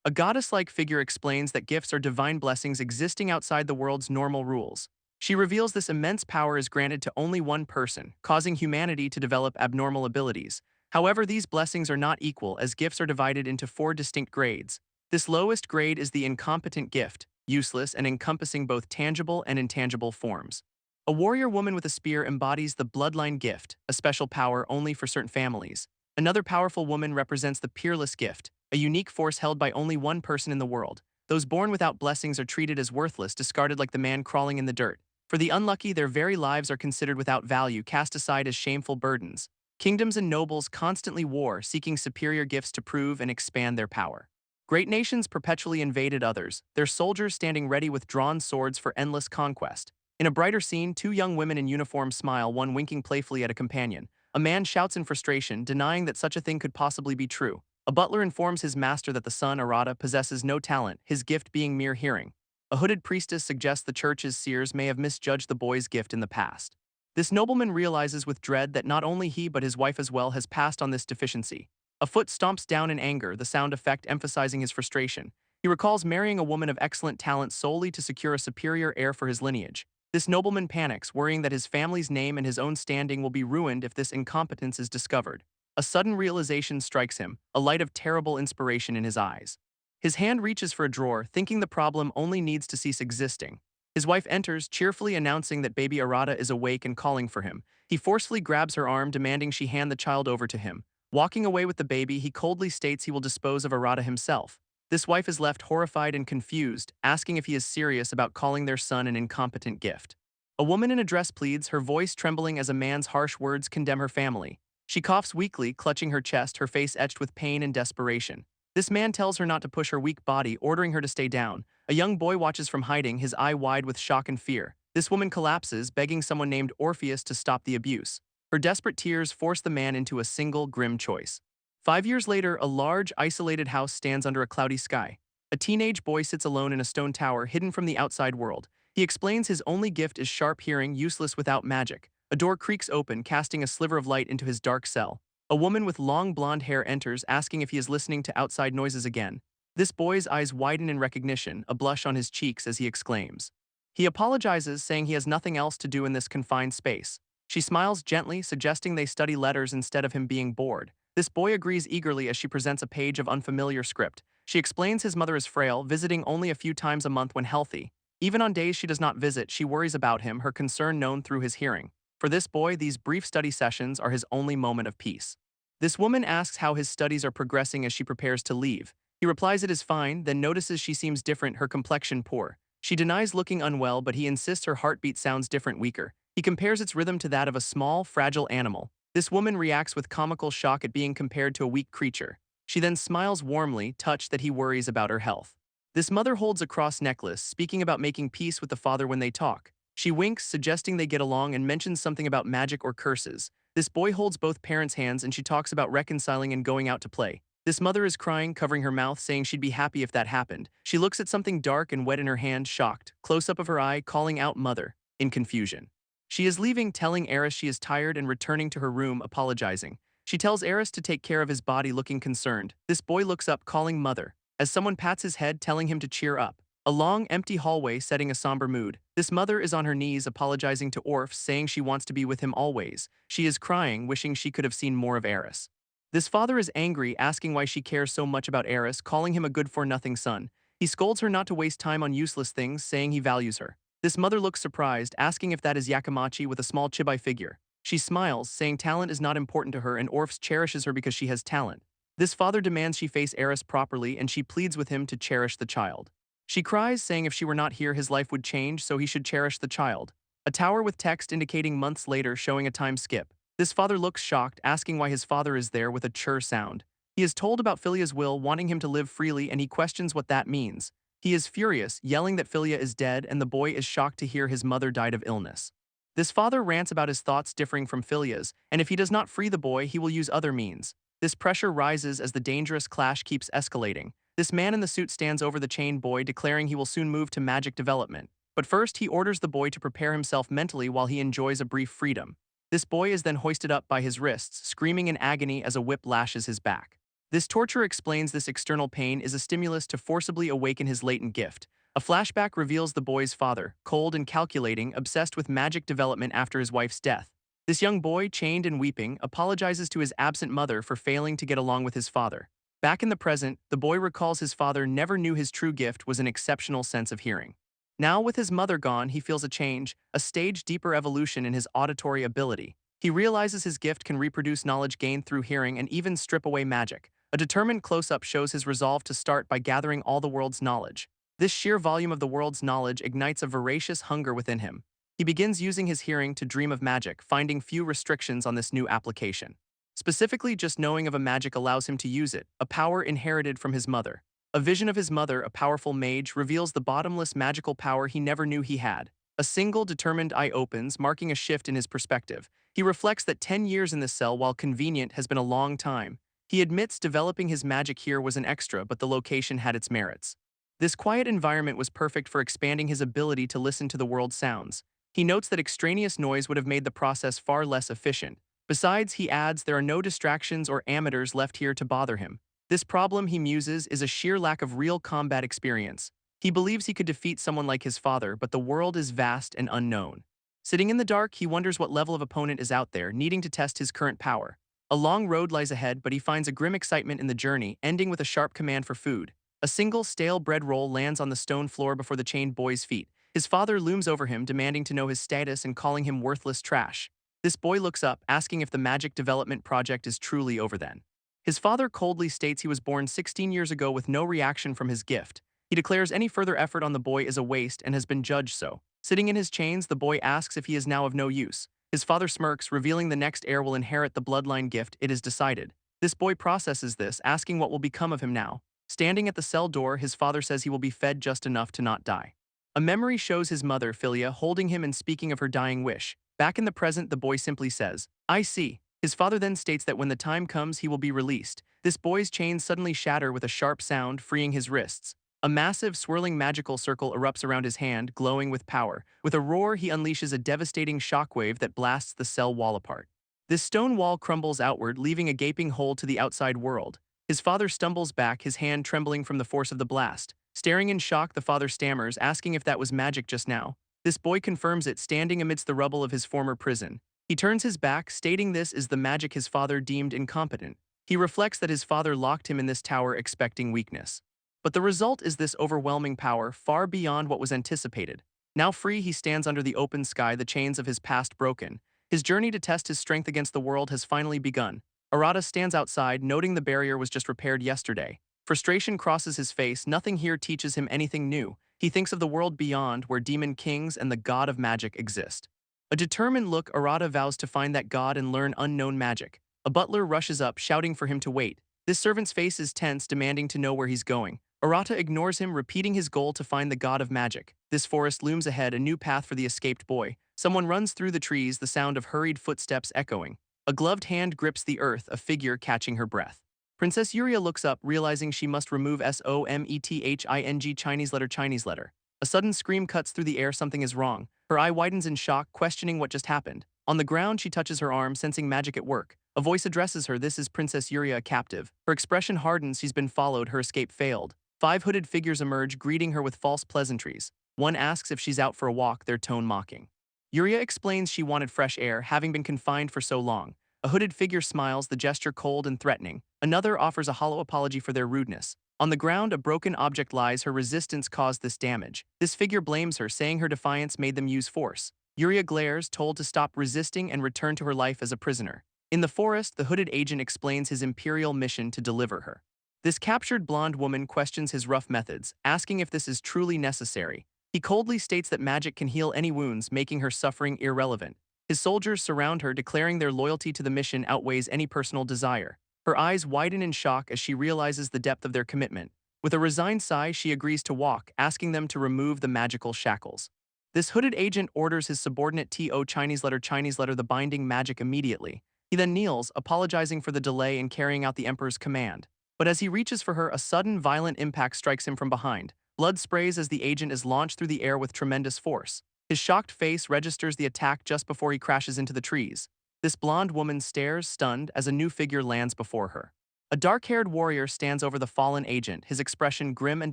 A goddess-like figure explains that gifts are divine blessings existing outside the world's normal rules. She reveals this immense power is granted to only one person, causing humanity to develop abnormal abilities. However, these blessings are not equal as gifts are divided into four distinct grades. This lowest grade is the incompetent gift, useless and encompassing both tangible and intangible forms. A warrior woman with a spear embodies the bloodline gift, a special power only for certain families. Another powerful woman represents the peerless gift, a unique force held by only one person in the world. Those born without blessings are treated as worthless, discarded like the man crawling in the dirt. For the unlucky, their very lives are considered without value, cast aside as shameful burdens. Kingdoms and nobles constantly war, seeking superior gifts to prove and expand their power. Great nations perpetually invaded others, their soldiers standing ready with drawn swords for endless conquest. In a brighter scene, two young women in uniform smile, one winking playfully at a companion. A man shouts in frustration, denying that such a thing could possibly be true. A butler informs his master that the son, Arata, possesses no talent, his gift being mere hearing. A hooded priestess suggests the church's seers may have misjudged the boy's gift in the past. This nobleman realizes with dread that not only he but his wife as well has passed on this deficiency. A foot stomps down in anger, the sound effect emphasizing his frustration. He recalls marrying a woman of excellent talent solely to secure a superior heir for his lineage. This nobleman panics, worrying that his family's name and his own standing will be ruined if this incompetence is discovered. A sudden realization strikes him, a light of terrible inspiration in his eyes. His hand reaches for a drawer, thinking the problem only needs to cease existing. His wife enters, cheerfully announcing that baby Arata is awake and calling for him. He forcefully grabs her arm, demanding she hand the child over to him. Walking away with the baby, he coldly states he will dispose of Arata himself. This wife is left horrified and confused, asking if he is serious about calling their son an incompetent gift. A woman in a dress pleads, her voice trembling as a man's harsh words condemn her family. She coughs weakly, clutching her chest, her face etched with pain and desperation. This man tells her not to push her weak body, ordering her to stay down. A young boy watches from hiding, his eye wide with shock and fear. This woman collapses, begging someone named Orpheus to stop the abuse. Her desperate tears force the man into a single, grim choice. 5 years later, a large, isolated house stands under a cloudy sky. A teenage boy sits alone in a stone tower, hidden from the outside world. He explains his only gift is sharp hearing, useless without magic. A door creaks open, casting a sliver of light into his dark cell. A woman with long blonde hair enters, asking if he is listening to outside noises again. This boy's eyes widen in recognition, a blush on his cheeks as he exclaims. He apologizes, saying he has nothing else to do in this confined space. She smiles gently, suggesting they study letters instead of him being bored. This boy agrees eagerly as she presents a page of unfamiliar script. She explains his mother is frail, visiting only a few times a month when healthy. Even on days she does not visit, she worries about him, her concern known through his hearing. For this boy, these brief study sessions are his only moment of peace. This woman asks how his studies are progressing as she prepares to leave. He replies it is fine, then notices she seems different, her complexion poor. She denies looking unwell, but he insists her heartbeat sounds different, weaker. He compares its rhythm to that of a small, fragile animal. This woman reacts with comical shock at being compared to a weak creature. She then smiles warmly, touched that he worries about her health. This mother holds a cross necklace, speaking about making peace with the father when they talk. She winks, suggesting they get along, and mentions something about magic or curses. This boy holds both parents' hands and she talks about reconciling and going out to play. This mother is crying, covering her mouth, saying she'd be happy if that happened. She looks at something dark and wet in her hand, shocked. Close-up of her eye, calling out mother, in confusion. She is leaving, telling Arus she is tired and returning to her room, apologizing. She tells Arus to take care of his body, looking concerned. This boy looks up, calling mother, as someone pats his head, telling him to cheer up. A long, empty hallway setting a somber mood. This mother is on her knees, apologizing to Orph, saying she wants to be with him always. She is crying, wishing she could have seen more of Arus. This father is angry, asking why she cares so much about Arus, calling him a good-for-nothing son. He scolds her not to waste time on useless things, saying he values her. This mother looks surprised, asking if that is Yakamachi with a small chibi figure. She smiles, saying talent is not important to her and Orph cherishes her because she has talent. This father demands she face Arus properly and she pleads with him to cherish the child. She cries, saying if she were not here his life would change, so he should cherish the child. A tower with text indicating months later, showing a time skip. This father looks shocked, asking why his father is there with a chur sound. He is told about Philia's will, wanting him to live freely, and he questions what that means. He is furious, yelling that Philia is dead, and the boy is shocked to hear his mother died of illness. This father rants about his thoughts differing from Philia's, and if he does not free the boy, he will use other means. This pressure rises as the dangerous clash keeps escalating. This man in the suit stands over the chained boy, declaring he will soon move to magic development. But first, he orders the boy to prepare himself mentally while he enjoys a brief freedom. This boy is then hoisted up by his wrists, screaming in agony as a whip lashes his back. This torture explains this external pain is a stimulus to forcibly awaken his latent gift. A flashback reveals the boy's father, cold and calculating, obsessed with magic development after his wife's death. This young boy, chained and weeping, apologizes to his absent mother for failing to get along with his father. Back in the present, the boy recalls his father never knew his true gift was an exceptional sense of hearing. Now, with his mother gone, he feels a change, a stage deeper evolution in his auditory ability. He realizes his gift can reproduce knowledge gained through hearing and even strip away magic. A determined close-up shows his resolve to start by gathering all the world's knowledge. This sheer volume of the world's knowledge ignites a voracious hunger within him. He begins using his hearing to dream of magic, finding few restrictions on this new application. Specifically, just knowing of a magic allows him to use it, a power inherited from his mother. A vision of his mother, a powerful mage, reveals the bottomless magical power he never knew he had. A single determined eye opens, marking a shift in his perspective. He reflects that 10 years in this cell, while convenient, has been a long time. He admits developing his magic here was an extra, but the location had its merits. This quiet environment was perfect for expanding his ability to listen to the world's sounds. He notes that extraneous noise would have made the process far less efficient. Besides, he adds, there are no distractions or amateurs left here to bother him. This problem, he muses, is a sheer lack of real combat experience. He believes he could defeat someone like his father, but the world is vast and unknown. Sitting in the dark, he wonders what level of opponent is out there, needing to test his current power. A long road lies ahead, but he finds a grim excitement in the journey, ending with a sharp command for food. A single stale bread roll lands on the stone floor before the chained boy's feet. His father looms over him, demanding to know his status and calling him worthless trash. This boy looks up, asking if the magic development project is truly over then. His father coldly states he was born 16 years ago with no reaction from his gift. He declares any further effort on the boy is a waste and has been judged so. Sitting in his chains, the boy asks if he is now of no use. His father smirks, revealing the next heir will inherit the bloodline gift. It is decided. This boy processes this, asking what will become of him now. Standing at the cell door, his father says he will be fed just enough to not die. A memory shows his mother, Philia, holding him and speaking of her dying wish. Back in the present, the boy simply says, "I see." His father then states that when the time comes, he will be released. This boy's chains suddenly shatter with a sharp sound, freeing his wrists. A massive, swirling magical circle erupts around his hand, glowing with power. With a roar, he unleashes a devastating shockwave that blasts the cell wall apart. This stone wall crumbles outward, leaving a gaping hole to the outside world. His father stumbles back, his hand trembling from the force of the blast. Staring in shock, the father stammers, asking if that was magic just now. This boy confirms it, standing amidst the rubble of his former prison. He turns his back, stating this is the magic his father deemed incompetent. He reflects that his father locked him in this tower, expecting weakness. But the result is this overwhelming power, far beyond what was anticipated. Now free, he stands under the open sky, the chains of his past broken. His journey to test his strength against the world has finally begun. Arata stands outside, noting the barrier was just repaired yesterday. Frustration crosses his face. Nothing here teaches him anything new. He thinks of the world beyond, where demon kings and the god of magic exist. A determined look, Arata vows to find that god and learn unknown magic. A butler rushes up, shouting for him to wait. This servant's face is tense, demanding to know where he's going. Arata ignores him, repeating his goal to find the god of magic. This forest looms ahead, a new path for the escaped boy. Someone runs through the trees, the sound of hurried footsteps echoing. A gloved hand grips the earth, a figure catching her breath. Princess Yuria looks up, realizing she must remove SOMETHING Chinese letter. A sudden scream cuts through the air, something is wrong. Her eye widens in shock, questioning what just happened. On the ground, she touches her arm, sensing magic at work. A voice addresses her. This is Princess Yuria, a captive. Her expression hardens. She's been followed. Her escape failed. 5 hooded figures emerge, greeting her with false pleasantries. One asks if she's out for a walk, their tone mocking. Yuria explains she wanted fresh air, having been confined for so long. A hooded figure smiles, the gesture cold and threatening. Another offers a hollow apology for their rudeness. On the ground, a broken object lies. Her resistance caused this damage. This figure blames her, saying her defiance made them use force. Yuria glares, told to stop resisting and return to her life as a prisoner. In the forest, the hooded agent explains his imperial mission to deliver her. This captured blonde woman questions his rough methods, asking if this is truly necessary. He coldly states that magic can heal any wounds, making her suffering irrelevant. His soldiers surround her, declaring their loyalty to the mission outweighs any personal desire. Her eyes widen in shock as she realizes the depth of their commitment. With a resigned sigh, she agrees to walk, asking them to remove the magical shackles. This hooded agent orders his subordinate to Chinese letter the binding magic immediately. He then kneels, apologizing for the delay in carrying out the Emperor's command. But as he reaches for her, a sudden violent impact strikes him from behind. Blood sprays as the agent is launched through the air with tremendous force. His shocked face registers the attack just before he crashes into the trees. This blonde woman stares, stunned, as a new figure lands before her. A dark-haired warrior stands over the fallen agent, his expression grim and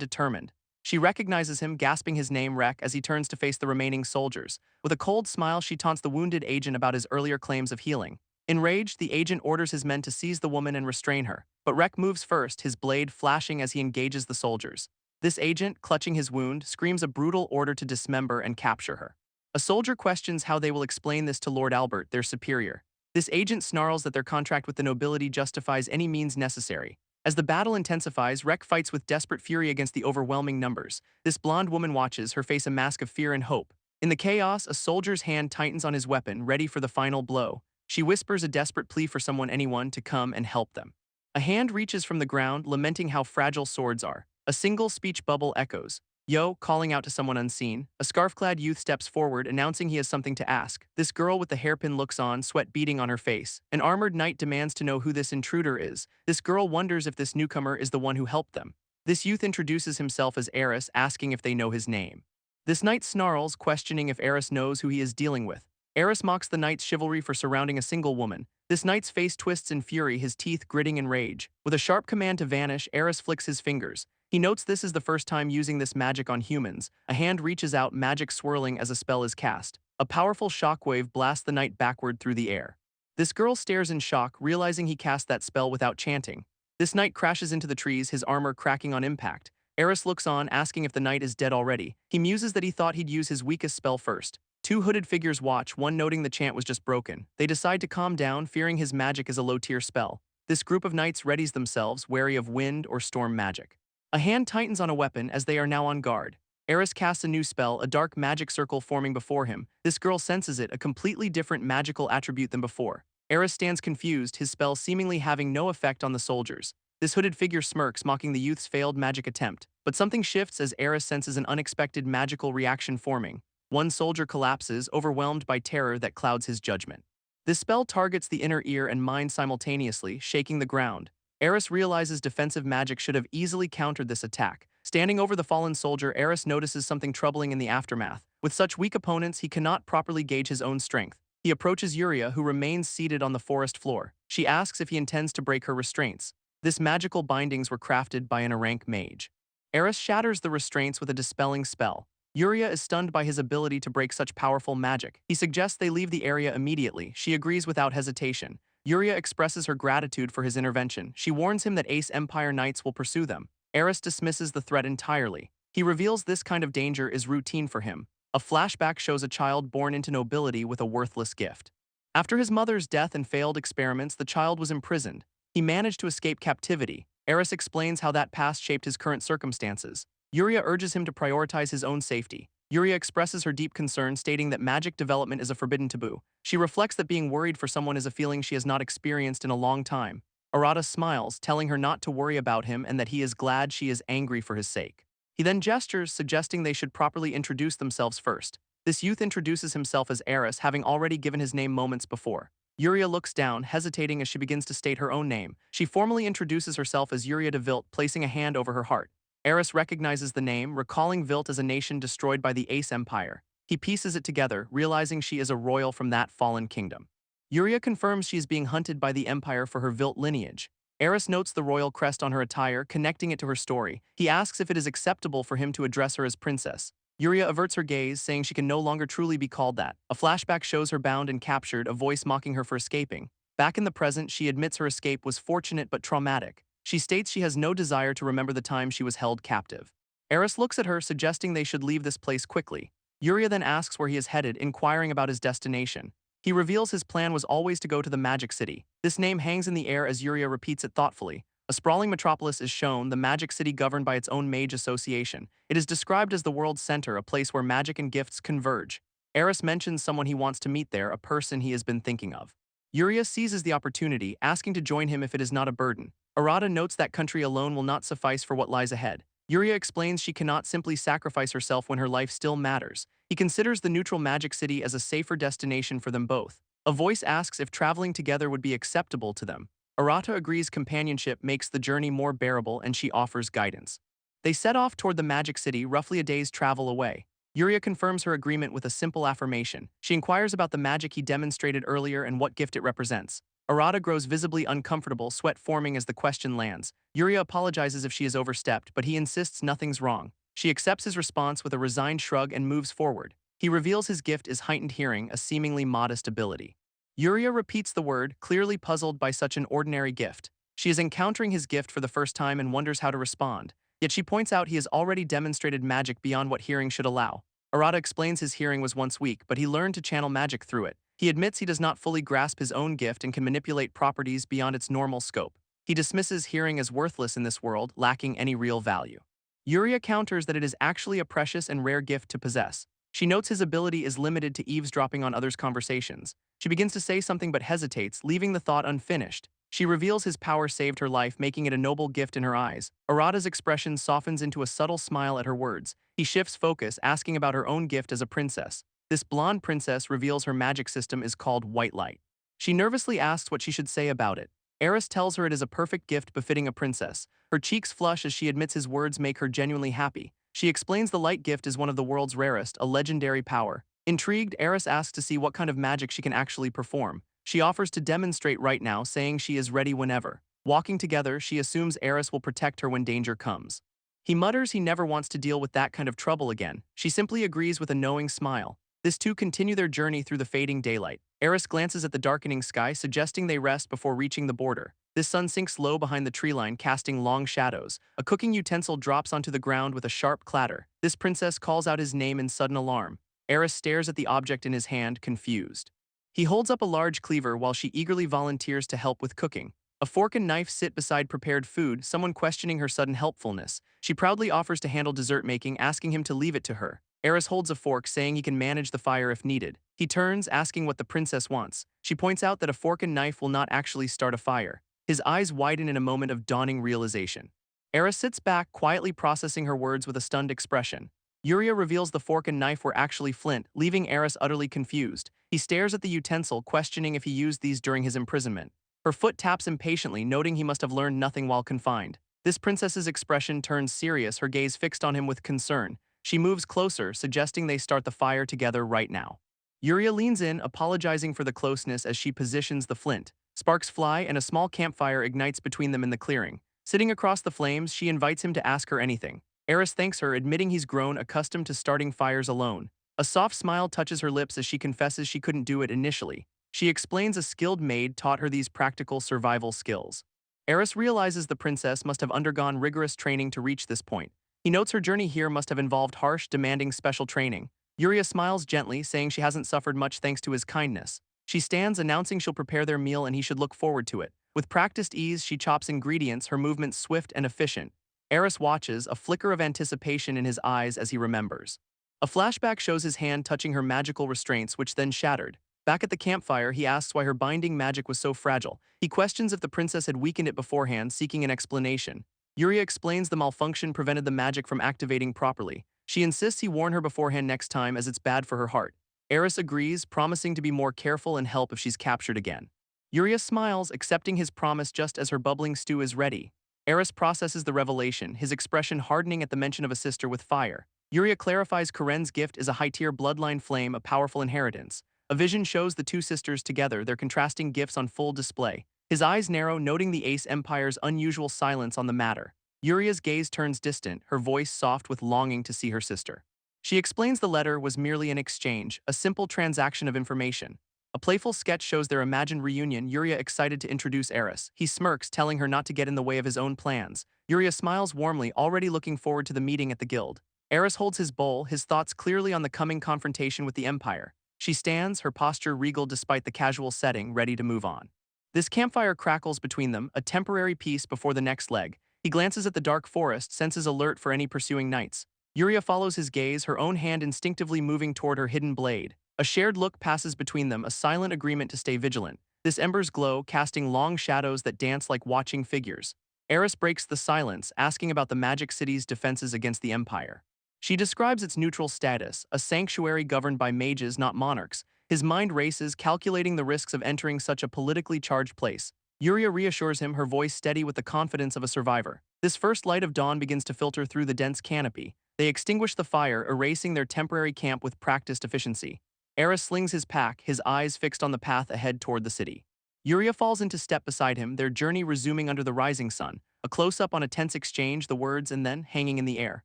determined. She recognizes him, gasping his name Rek as he turns to face the remaining soldiers. With a cold smile, she taunts the wounded agent about his earlier claims of healing. Enraged, the agent orders his men to seize the woman and restrain her, but Rek moves first, his blade flashing as he engages the soldiers. This agent, clutching his wound, screams a brutal order to dismember and capture her. A soldier questions how they will explain this to Lord Albert, their superior. This agent snarls that their contract with the nobility justifies any means necessary. As the battle intensifies, Rek fights with desperate fury against the overwhelming numbers. This blonde woman watches, her face a mask of fear and hope. In the chaos, a soldier's hand tightens on his weapon, ready for the final blow. She whispers a desperate plea for anyone to come and help them. A hand reaches from the ground, lamenting how fragile swords are. A single speech bubble echoes. Yo, calling out to someone unseen. A scarf-clad youth steps forward, announcing he has something to ask. This girl with the hairpin looks on, sweat beading on her face. An armored knight demands to know who this intruder is. This girl wonders if this newcomer is the one who helped them. This youth introduces himself as Arus, asking if they know his name. This knight snarls, questioning if Arus knows who he is dealing with. Arus mocks the knight's chivalry for surrounding a single woman. This knight's face twists in fury, his teeth gritting in rage. With a sharp command to vanish, Arus flicks his fingers. He notes this is the first time using this magic on humans. A hand reaches out, magic swirling as a spell is cast. A powerful shockwave blasts the knight backward through the air. This girl stares in shock, realizing he cast that spell without chanting. This knight crashes into the trees, his armor cracking on impact. Arus looks on, asking if the knight is dead already. He muses that he thought he'd use his weakest spell first. Two hooded figures watch, one noting the chant was just broken. They decide to calm down, fearing his magic is a low-tier spell. This group of knights readies themselves, wary of wind or storm magic. A hand tightens on a weapon as they are now on guard. Arus casts a new spell, a dark magic circle forming before him. This girl senses it, a completely different magical attribute than before. Arus stands confused, his spell seemingly having no effect on the soldiers. This hooded figure smirks, mocking the youth's failed magic attempt. But something shifts as Arus senses an unexpected magical reaction forming. One soldier collapses, overwhelmed by terror that clouds his judgment. This spell targets the inner ear and mind simultaneously, shaking the ground. Arus realizes defensive magic should have easily countered this attack. Standing over the fallen soldier, Arus notices something troubling in the aftermath. With such weak opponents, he cannot properly gauge his own strength. He approaches Yuria, who remains seated on the forest floor. She asks if he intends to break her restraints. This magical bindings were crafted by an Arank mage. Arus shatters the restraints with a dispelling spell. Yuria is stunned by his ability to break such powerful magic. He suggests they leave the area immediately. She agrees without hesitation. Yuria expresses her gratitude for his intervention. She warns him that Ace Empire Knights will pursue them. Arus dismisses the threat entirely. He reveals this kind of danger is routine for him. A flashback shows a child born into nobility with a worthless gift. After his mother's death and failed experiments, the child was imprisoned. He managed to escape captivity. Arus explains how that past shaped his current circumstances. Yuria urges him to prioritize his own safety. Yuria expresses her deep concern, stating that magic development is a forbidden taboo. She reflects that being worried for someone is a feeling she has not experienced in a long time. Arata smiles, telling her not to worry about him and that he is glad she is angry for his sake. He then gestures, suggesting they should properly introduce themselves first. This youth introduces himself as Arus, having already given his name moments before. Yuria looks down, hesitating as she begins to state her own name. She formally introduces herself as Yuria de Vilt, placing a hand over her heart. Arus recognizes the name, recalling Vilt as a nation destroyed by the Ace Empire. He pieces it together, realizing she is a royal from that fallen kingdom. Yuria confirms she is being hunted by the Empire for her Vilt lineage. Arus notes the royal crest on her attire, connecting it to her story. He asks if it is acceptable for him to address her as princess. Yuria averts her gaze, saying she can no longer truly be called that. A flashback shows her bound and captured, a voice mocking her for escaping. Back in the present, she admits her escape was fortunate but traumatic. She states she has no desire to remember the time she was held captive. Arus looks at her, suggesting they should leave this place quickly. Yuria then asks where he is headed, inquiring about his destination. He reveals his plan was always to go to the Magic City. This name hangs in the air as Yuria repeats it thoughtfully. A sprawling metropolis is shown, the Magic City governed by its own mage association. It is described as the world's center, a place where magic and gifts converge. Arus mentions someone he wants to meet there, a person he has been thinking of. Yuria seizes the opportunity, asking to join him if it is not a burden. Arata notes that country alone will not suffice for what lies ahead. Yuria explains she cannot simply sacrifice herself when her life still matters. He considers the neutral Magic City as a safer destination for them both. A voice asks if traveling together would be acceptable to them. Arata agrees companionship makes the journey more bearable and she offers guidance. They set off toward the Magic City, roughly a day's travel away. Yuria confirms her agreement with a simple affirmation. She inquires about the magic he demonstrated earlier and what gift it represents. Arata grows visibly uncomfortable, sweat forming as the question lands. Yuria apologizes if she has overstepped, but he insists nothing's wrong. She accepts his response with a resigned shrug and moves forward. He reveals his gift is heightened hearing, a seemingly modest ability. Yuria repeats the word, clearly puzzled by such an ordinary gift. She is encountering his gift for the first time and wonders how to respond. Yet she points out he has already demonstrated magic beyond what hearing should allow. Arata explains his hearing was once weak, but he learned to channel magic through it. He admits he does not fully grasp his own gift and can manipulate properties beyond its normal scope. He dismisses hearing as worthless in this world, lacking any real value. Yuria counters that it is actually a precious and rare gift to possess. She notes his ability is limited to eavesdropping on others' conversations. She begins to say something but hesitates, leaving the thought unfinished. She reveals his power saved her life, making it a noble gift in her eyes. Arata's expression softens into a subtle smile at her words. He shifts focus, asking about her own gift as a princess. This blonde princess reveals her magic system is called White Light. She nervously asks what she should say about it. Arus tells her it is a perfect gift befitting a princess. Her cheeks flush as she admits his words make her genuinely happy. She explains the light gift is one of the world's rarest, a legendary power. Intrigued, Arus asks to see what kind of magic she can actually perform. She offers to demonstrate right now, saying she is ready whenever. Walking together, she assumes Arus will protect her when danger comes. He mutters he never wants to deal with that kind of trouble again. She simply agrees with a knowing smile. This two continue their journey through the fading daylight. Arus glances at the darkening sky, suggesting they rest before reaching the border. This sun sinks low behind the tree line, casting long shadows. A cooking utensil drops onto the ground with a sharp clatter. This princess calls out his name in sudden alarm. Arus stares at the object in his hand, confused. He holds up a large cleaver while she eagerly volunteers to help with cooking. A fork and knife sit beside prepared food, someone questioning her sudden helpfulness. She proudly offers to handle dessert making, asking him to leave it to her. Arus holds a fork, saying he can manage the fire if needed. He turns, asking what the princess wants. She points out that a fork and knife will not actually start a fire. His eyes widen in a moment of dawning realization. Arus sits back, quietly processing her words with a stunned expression. Yuria reveals the fork and knife were actually flint, leaving Arus utterly confused. He stares at the utensil, questioning if he used these during his imprisonment. Her foot taps impatiently, noting he must have learned nothing while confined. This princess's expression turns serious, her gaze fixed on him with concern. She moves closer, suggesting they start the fire together right now. Yuria leans in, apologizing for the closeness as she positions the flint. Sparks fly and a small campfire ignites between them in the clearing. Sitting across the flames, she invites him to ask her anything. Arus thanks her, admitting he's grown accustomed to starting fires alone. A soft smile touches her lips as she confesses she couldn't do it initially. She explains a skilled maid taught her these practical survival skills. Arus realizes the princess must have undergone rigorous training to reach this point. He notes her journey here must have involved harsh, demanding special training. Yuria smiles gently, saying she hasn't suffered much thanks to his kindness. She stands, announcing she'll prepare their meal and he should look forward to it. With practiced ease, she chops ingredients, her movements swift and efficient. Arus watches, a flicker of anticipation in his eyes as he remembers. A flashback shows his hand touching her magical restraints, which then shattered. Back at the campfire, he asks why her binding magic was so fragile. He questions if the princess had weakened it beforehand, seeking an explanation. Yuria explains the malfunction prevented the magic from activating properly. She insists he warn her beforehand next time as it's bad for her heart. Arus agrees, promising to be more careful and help if she's captured again. Yuria smiles, accepting his promise just as her bubbling stew is ready. Arus processes the revelation, his expression hardening at the mention of a sister with fire. Yuria clarifies Karen's gift is a high-tier bloodline flame, a powerful inheritance. A vision shows the two sisters together, their contrasting gifts on full display. His eyes narrow, noting the Ace Empire's unusual silence on the matter. Yuria's gaze turns distant, her voice soft with longing to see her sister. She explains the letter was merely an exchange, a simple transaction of information. A playful sketch shows their imagined reunion, Yuria excited to introduce Arus. He smirks, telling her not to get in the way of his own plans. Yuria smiles warmly, already looking forward to the meeting at the guild. Arus holds his bowl, his thoughts clearly on the coming confrontation with the Empire. She stands, her posture regal despite the casual setting, ready to move on. This campfire crackles between them, a temporary peace before the next leg. He glances at the dark forest, senses alert for any pursuing knights. Yuria follows his gaze, her own hand instinctively moving toward her hidden blade. A shared look passes between them, a silent agreement to stay vigilant. This embers glow, casting long shadows that dance like watching figures. Arus breaks the silence, asking about the Magic City's defenses against the Empire. She describes its neutral status, a sanctuary governed by mages, not monarchs. His mind races, calculating the risks of entering such a politically charged place. Yuria reassures him, her voice steady with the confidence of a survivor. This first light of dawn begins to filter through the dense canopy. They extinguish the fire, erasing their temporary camp with practiced efficiency. Arus slings his pack, his eyes fixed on the path ahead toward the city. Yuria falls into step beside him, their journey resuming under the rising sun. A close-up on a tense exchange, the words, and then hanging in the air.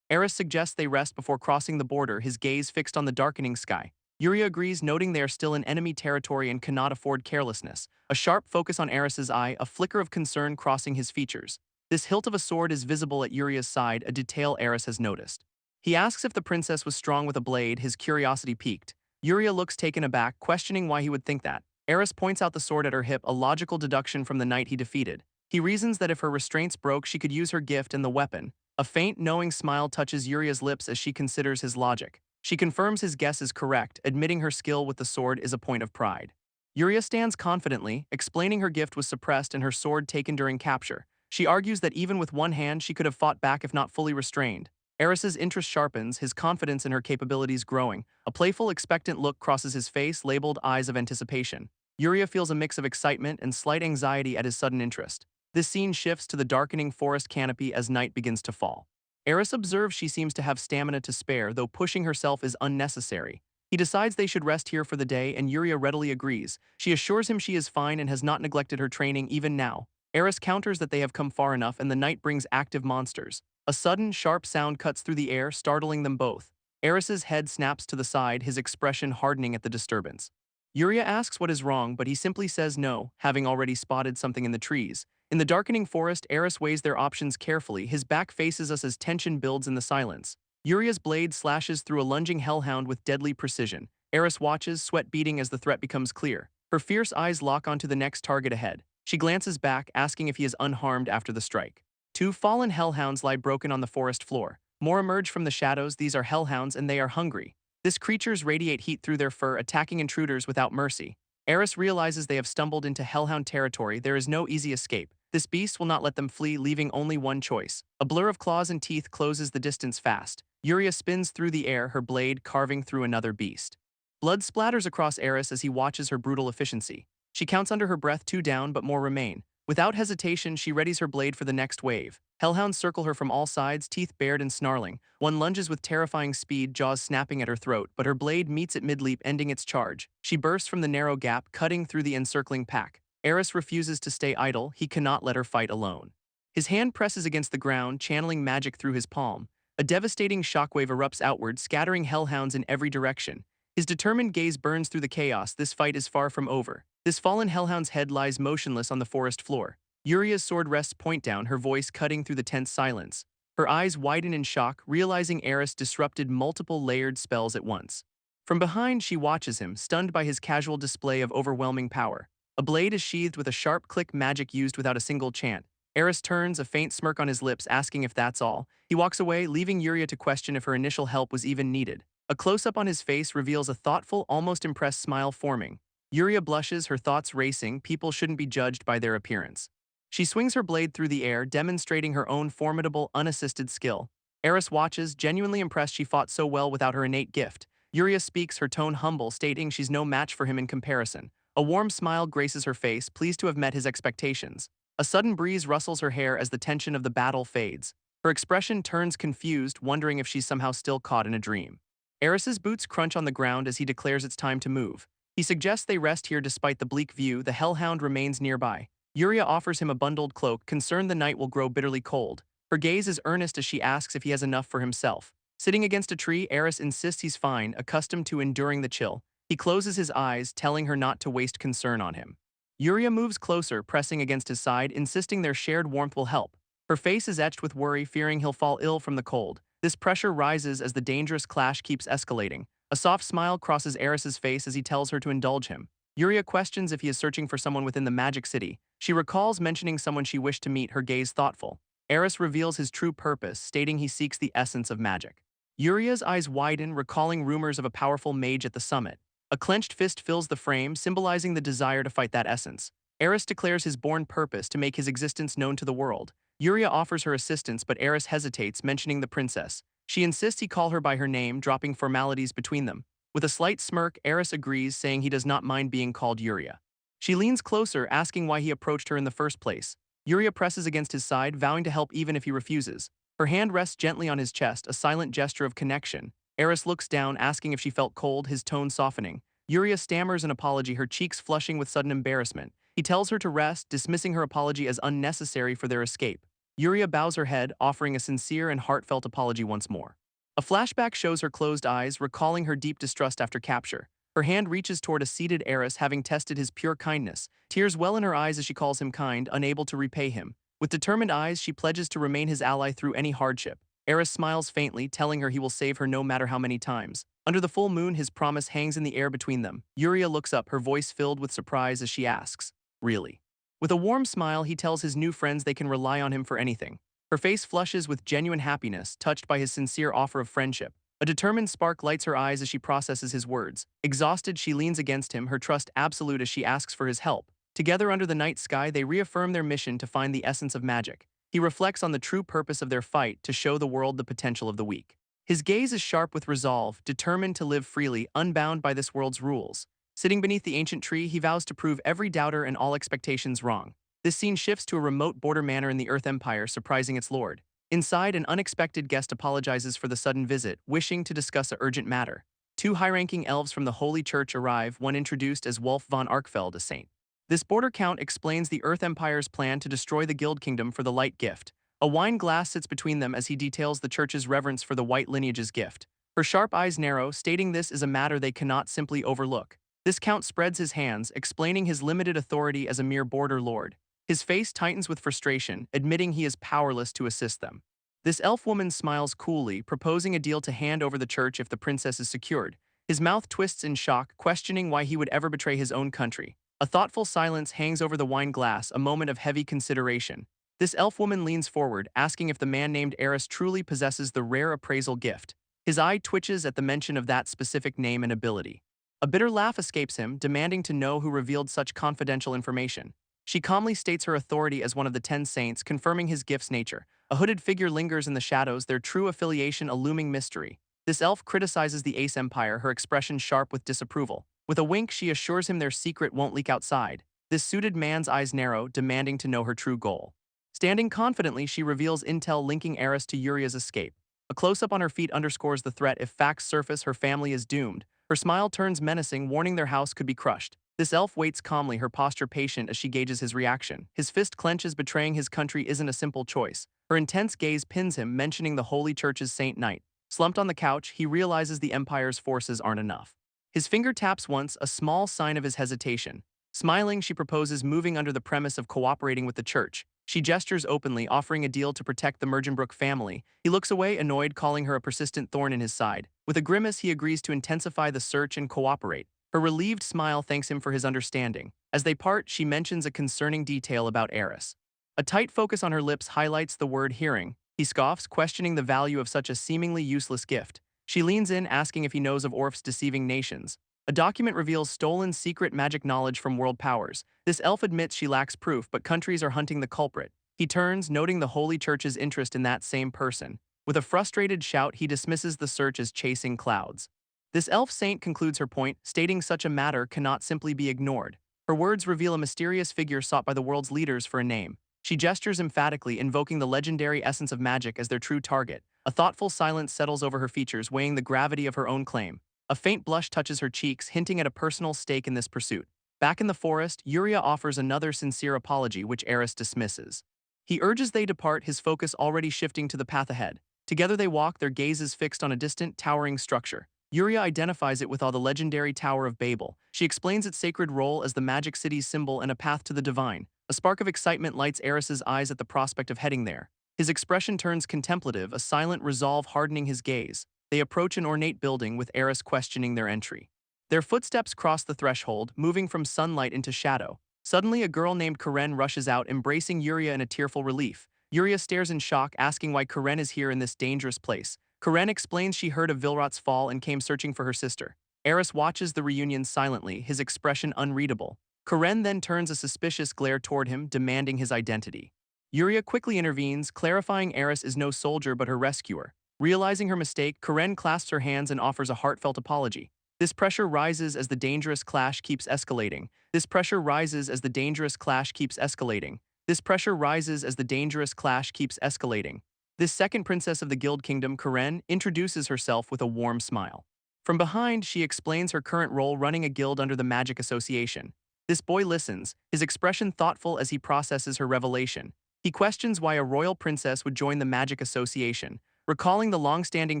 Arus suggests they rest before crossing the border, his gaze fixed on the darkening sky. Yuria agrees, noting they are still in enemy territory and cannot afford carelessness. A sharp focus on Arus's eye, a flicker of concern crossing his features. This hilt of a sword is visible at Yuria's side, a detail Arus has noticed. He asks if the princess was strong with a blade, his curiosity piqued. Yuria looks taken aback, questioning why he would think that. Arus points out the sword at her hip, a logical deduction from the knight he defeated. He reasons that if her restraints broke, she could use her gift and the weapon. A faint, knowing smile touches Yuria's lips as she considers his logic. She confirms his guess is correct, admitting her skill with the sword is a point of pride. Yuria stands confidently, explaining her gift was suppressed and her sword taken during capture. She argues that even with one hand she could have fought back if not fully restrained. Arus's interest sharpens, his confidence in her capabilities growing. A playful, expectant look crosses his face, labeled eyes of anticipation. Yuria feels a mix of excitement and slight anxiety at his sudden interest. This scene shifts to the darkening forest canopy as night begins to fall. Arus observes she seems to have stamina to spare, though pushing herself is unnecessary. He decides they should rest here for the day, and Yuria readily agrees. She assures him she is fine and has not neglected her training even now. Arus counters that they have come far enough, and the night brings active monsters. A sudden, sharp sound cuts through the air, startling them both. Arus's head snaps to the side, his expression hardening at the disturbance. Yuria asks what is wrong, but he simply says no, having already spotted something in the trees. In the darkening forest, Arus weighs their options carefully, his back faces us as tension builds in the silence. Yuria's blade slashes through a lunging hellhound with deadly precision. Arus watches, sweat beating as the threat becomes clear. Her fierce eyes lock onto the next target ahead. She glances back, asking if he is unharmed after the strike. Two fallen hellhounds lie broken on the forest floor. More emerge from the shadows. These are hellhounds, and they are hungry. These creatures radiate heat through their fur, attacking intruders without mercy. Arus realizes they have stumbled into hellhound territory. There is no easy escape. This beast will not let them flee, leaving only one choice. A blur of claws and teeth closes the distance fast. Yuria spins through the air, her blade carving through another beast. Blood splatters across Arus as he watches her brutal efficiency. She counts under her breath, 2 down, but more remain. Without hesitation, she readies her blade for the next wave. Hellhounds circle her from all sides, teeth bared and snarling. One lunges with terrifying speed, jaws snapping at her throat, but her blade meets it mid-leap, ending its charge. She bursts from the narrow gap, cutting through the encircling pack. Arus refuses to stay idle. He cannot let her fight alone. His hand presses against the ground, channeling magic through his palm. A devastating shockwave erupts outward, scattering hellhounds in every direction. His determined gaze burns through the chaos. This fight is far from over. This fallen hellhound's head lies motionless on the forest floor. Yuria's sword rests point down, her voice cutting through the tense silence. Her eyes widen in shock, realizing Arus disrupted multiple layered spells at once. From behind, she watches him, stunned by his casual display of overwhelming power. A blade is sheathed with a sharp click, magic used without a single chant. Arus turns, a faint smirk on his lips, asking if that's all. He walks away, leaving Yuria to question if her initial help was even needed. A close-up on his face reveals a thoughtful, almost impressed smile forming. Yuria blushes, her thoughts racing. People shouldn't be judged by their appearance. She swings her blade through the air, demonstrating her own formidable, unassisted skill. Arus watches, genuinely impressed she fought so well without her innate gift. Yuria speaks, her tone humble, stating she's no match for him in comparison. A warm smile graces her face, pleased to have met his expectations. A sudden breeze rustles her hair as the tension of the battle fades. Her expression turns confused, wondering if she's somehow still caught in a dream. Arus's boots crunch on the ground as he declares it's time to move. He suggests they rest here despite the bleak view. The hellhound remains nearby. Yuria offers him a bundled cloak, concerned the night will grow bitterly cold. Her gaze is earnest as she asks if he has enough for himself. Sitting against a tree, Arus insists he's fine, accustomed to enduring the chill. He closes his eyes, telling her not to waste concern on him. Yuria moves closer, pressing against his side, insisting their shared warmth will help. Her face is etched with worry, fearing he'll fall ill from the cold. This pressure rises as the dangerous clash keeps escalating. A soft smile crosses Arus's face as he tells her to indulge him. Yuria questions if he is searching for someone within the Magic City. She recalls mentioning someone she wished to meet, her gaze thoughtful. Arus reveals his true purpose, stating he seeks the essence of magic. Yuria's eyes widen, recalling rumors of a powerful mage at the summit. A clenched fist fills the frame, symbolizing the desire to fight that essence. Arus declares his born purpose to make his existence known to the world. Yuria offers her assistance, but Arus hesitates, mentioning the princess. She insists he call her by her name, dropping formalities between them. With a slight smirk, Arus agrees, saying he does not mind being called Yuria. She leans closer, asking why he approached her in the first place. Yuria presses against his side, vowing to help even if he refuses. Her hand rests gently on his chest, a silent gesture of connection. Arus looks down, asking if she felt cold, his tone softening. Yuria stammers an apology, her cheeks flushing with sudden embarrassment. He tells her to rest, dismissing her apology as unnecessary for their escape. Yuria bows her head, offering a sincere and heartfelt apology once more. A flashback shows her closed eyes, recalling her deep distrust after capture. Her hand reaches toward a seated Arus, having tested his pure kindness. Tears well in her eyes as she calls him kind, unable to repay him. With determined eyes, she pledges to remain his ally through any hardship. Arus smiles faintly, telling her he will save her no matter how many times. Under the full moon, his promise hangs in the air between them. Yuria looks up, her voice filled with surprise as she asks, "Really?" With a warm smile, he tells his new friends they can rely on him for anything. Her face flushes with genuine happiness, touched by his sincere offer of friendship. A determined spark lights her eyes as she processes his words. Exhausted, she leans against him, her trust absolute as she asks for his help. Together under the night sky, they reaffirm their mission to find the essence of magic. He reflects on the true purpose of their fight to show the world the potential of the weak. His gaze is sharp with resolve, determined to live freely, unbound by this world's rules. Sitting beneath the ancient tree, he vows to prove every doubter and all expectations wrong. This scene shifts to a remote border manor in the Earth Empire, surprising its lord. Inside, an unexpected guest apologizes for the sudden visit, wishing to discuss a urgent matter. Two high-ranking elves from the Holy Church arrive, one introduced as Wolf von Arkfeld, a saint. This border count explains the Earth Empire's plan to destroy the Guild Kingdom for the light gift. A wine glass sits between them as he details the church's reverence for the white lineage's gift. Her sharp eyes narrow, stating this is a matter they cannot simply overlook. This count spreads his hands, explaining his limited authority as a mere border lord. His face tightens with frustration, admitting he is powerless to assist them. This elf woman smiles coolly, proposing a deal to hand over the church if the princess is secured. His mouth twists in shock, questioning why he would ever betray his own country. A thoughtful silence hangs over the wine glass, a moment of heavy consideration. This elf woman leans forward, asking if the man named Arus truly possesses the rare appraisal gift. His eye twitches at the mention of that specific name and ability. A bitter laugh escapes him, demanding to know who revealed such confidential information. She calmly states her authority as one of the 10 saints, confirming his gift's nature. A hooded figure lingers in the shadows, their true affiliation a looming mystery. This elf criticizes the Ace Empire, her expression sharp with disapproval. With a wink, she assures him their secret won't leak outside. This suited man's eyes narrow, demanding to know her true goal. Standing confidently, she reveals intel linking Arus to Yuria's escape. A close-up on her feet underscores the threat. If facts surface, her family is doomed. Her smile turns menacing, warning their house could be crushed. This elf waits calmly, her posture patient as she gauges his reaction. His fist clenches, betraying his country isn't a simple choice. Her intense gaze pins him, mentioning the Holy Church's Saint Knight. Slumped on the couch, he realizes the Empire's forces aren't enough. His finger taps once, a small sign of his hesitation. Smiling, she proposes moving under the premise of cooperating with the church. She gestures openly, offering a deal to protect the Mergenbrook family. He looks away, annoyed, calling her a persistent thorn in his side. With a grimace, he agrees to intensify the search and cooperate. Her relieved smile thanks him for his understanding. As they part, she mentions a concerning detail about Arus. A tight focus on her lips highlights the word hearing. He scoffs, questioning the value of such a seemingly useless gift. She leans in, asking if he knows of Orph's deceiving nations. A document reveals stolen secret magic knowledge from world powers. This elf admits she lacks proof, but countries are hunting the culprit. He turns, noting the Holy Church's interest in that same person. With a frustrated shout, he dismisses the search as chasing clouds. This elf saint concludes her point, stating such a matter cannot simply be ignored. Her words reveal a mysterious figure sought by the world's leaders for a name. She gestures emphatically, invoking the legendary essence of magic as their true target. A thoughtful silence settles over her features, weighing the gravity of her own claim. A faint blush touches her cheeks, hinting at a personal stake in this pursuit. Back in the forest, Yuria offers another sincere apology, which Arus dismisses. He urges they depart, his focus already shifting to the path ahead. Together they walk, their gazes fixed on a distant, towering structure. Yuria identifies it with the legendary Tower of Babel. She explains its sacred role as the magic city's symbol and a path to the divine. A spark of excitement lights Arus's eyes at the prospect of heading there. His expression turns contemplative, a silent resolve hardening his gaze. They approach an ornate building, with Arus questioning their entry. Their footsteps cross the threshold, moving from sunlight into shadow. Suddenly, a girl named Karen rushes out, embracing Yuria in a tearful relief. Yuria stares in shock, asking why Karen is here in this dangerous place. Karen explains she heard of Vilrat's fall and came searching for her sister. Arus watches the reunion silently, his expression unreadable. Karen then turns a suspicious glare toward him, demanding his identity. Yuria quickly intervenes, clarifying Arus is no soldier but her rescuer. Realizing her mistake, Karen clasps her hands and offers a heartfelt apology. This pressure rises as the dangerous clash keeps escalating. This pressure rises as the dangerous clash keeps escalating. This pressure rises as the dangerous clash keeps escalating. This second princess of the Guild Kingdom, Karen, introduces herself with a warm smile. From behind, she explains her current role running a guild under the Magic Association. This boy listens, his expression thoughtful as he processes her revelation. He questions why a royal princess would join the Magic Association, recalling the long-standing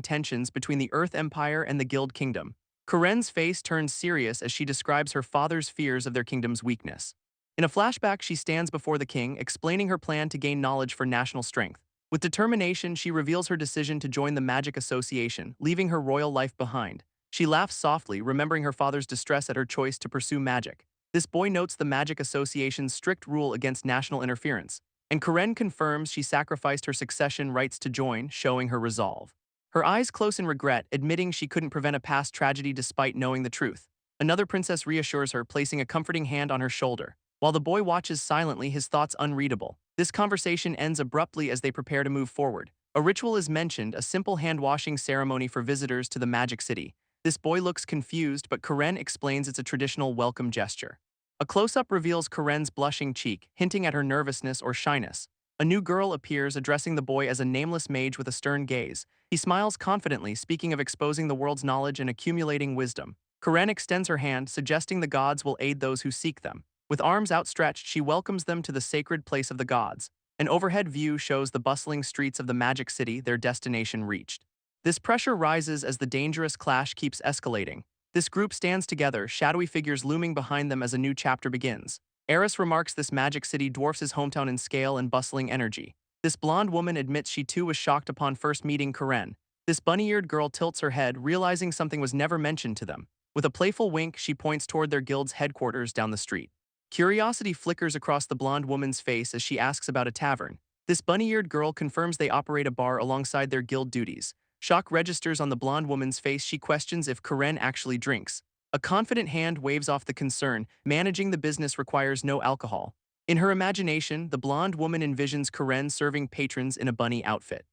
tensions between the Earth Empire and the Guild Kingdom. Karen's face turns serious as she describes her father's fears of their kingdom's weakness. In a flashback, she stands before the king, explaining her plan to gain knowledge for national strength. With determination, she reveals her decision to join the Magic Association, leaving her royal life behind. She laughs softly, remembering her father's distress at her choice to pursue magic. This boy notes the Magic Association's strict rule against national interference, and Karen confirms she sacrificed her succession rights to join, showing her resolve. Her eyes close in regret, admitting she couldn't prevent a past tragedy despite knowing the truth. Another princess reassures her, placing a comforting hand on her shoulder. While the boy watches silently, his thoughts unreadable. This conversation ends abruptly as they prepare to move forward. A ritual is mentioned, a simple hand-washing ceremony for visitors to the Magic City. This boy looks confused, but Karen explains it's a traditional welcome gesture. A close-up reveals Karen's blushing cheek, hinting at her nervousness or shyness. A new girl appears, addressing the boy as a nameless mage with a stern gaze. He smiles confidently, speaking of exposing the world's knowledge and accumulating wisdom. Karen extends her hand, suggesting the gods will aid those who seek them. With arms outstretched, she welcomes them to the sacred place of the gods. An overhead view shows the bustling streets of the Magic City, their destination reached. This pressure rises as the dangerous clash keeps escalating. This group stands together, shadowy figures looming behind them as a new chapter begins. Arus remarks this Magic City dwarfs his hometown in scale and bustling energy. This blonde woman admits she too was shocked upon first meeting Karen. This bunny-eared girl tilts her head, realizing something was never mentioned to them. With a playful wink, she points toward their guild's headquarters down the street. Curiosity flickers across the blonde woman's face as she asks about a tavern. This bunny-eared girl confirms they operate a bar alongside their guild duties. Shock registers on the blonde woman's face. She questions if Karen actually drinks. A confident hand waves off the concern. Managing the business requires no alcohol. In her imagination, the blonde woman envisions Karen serving patrons in a bunny outfit.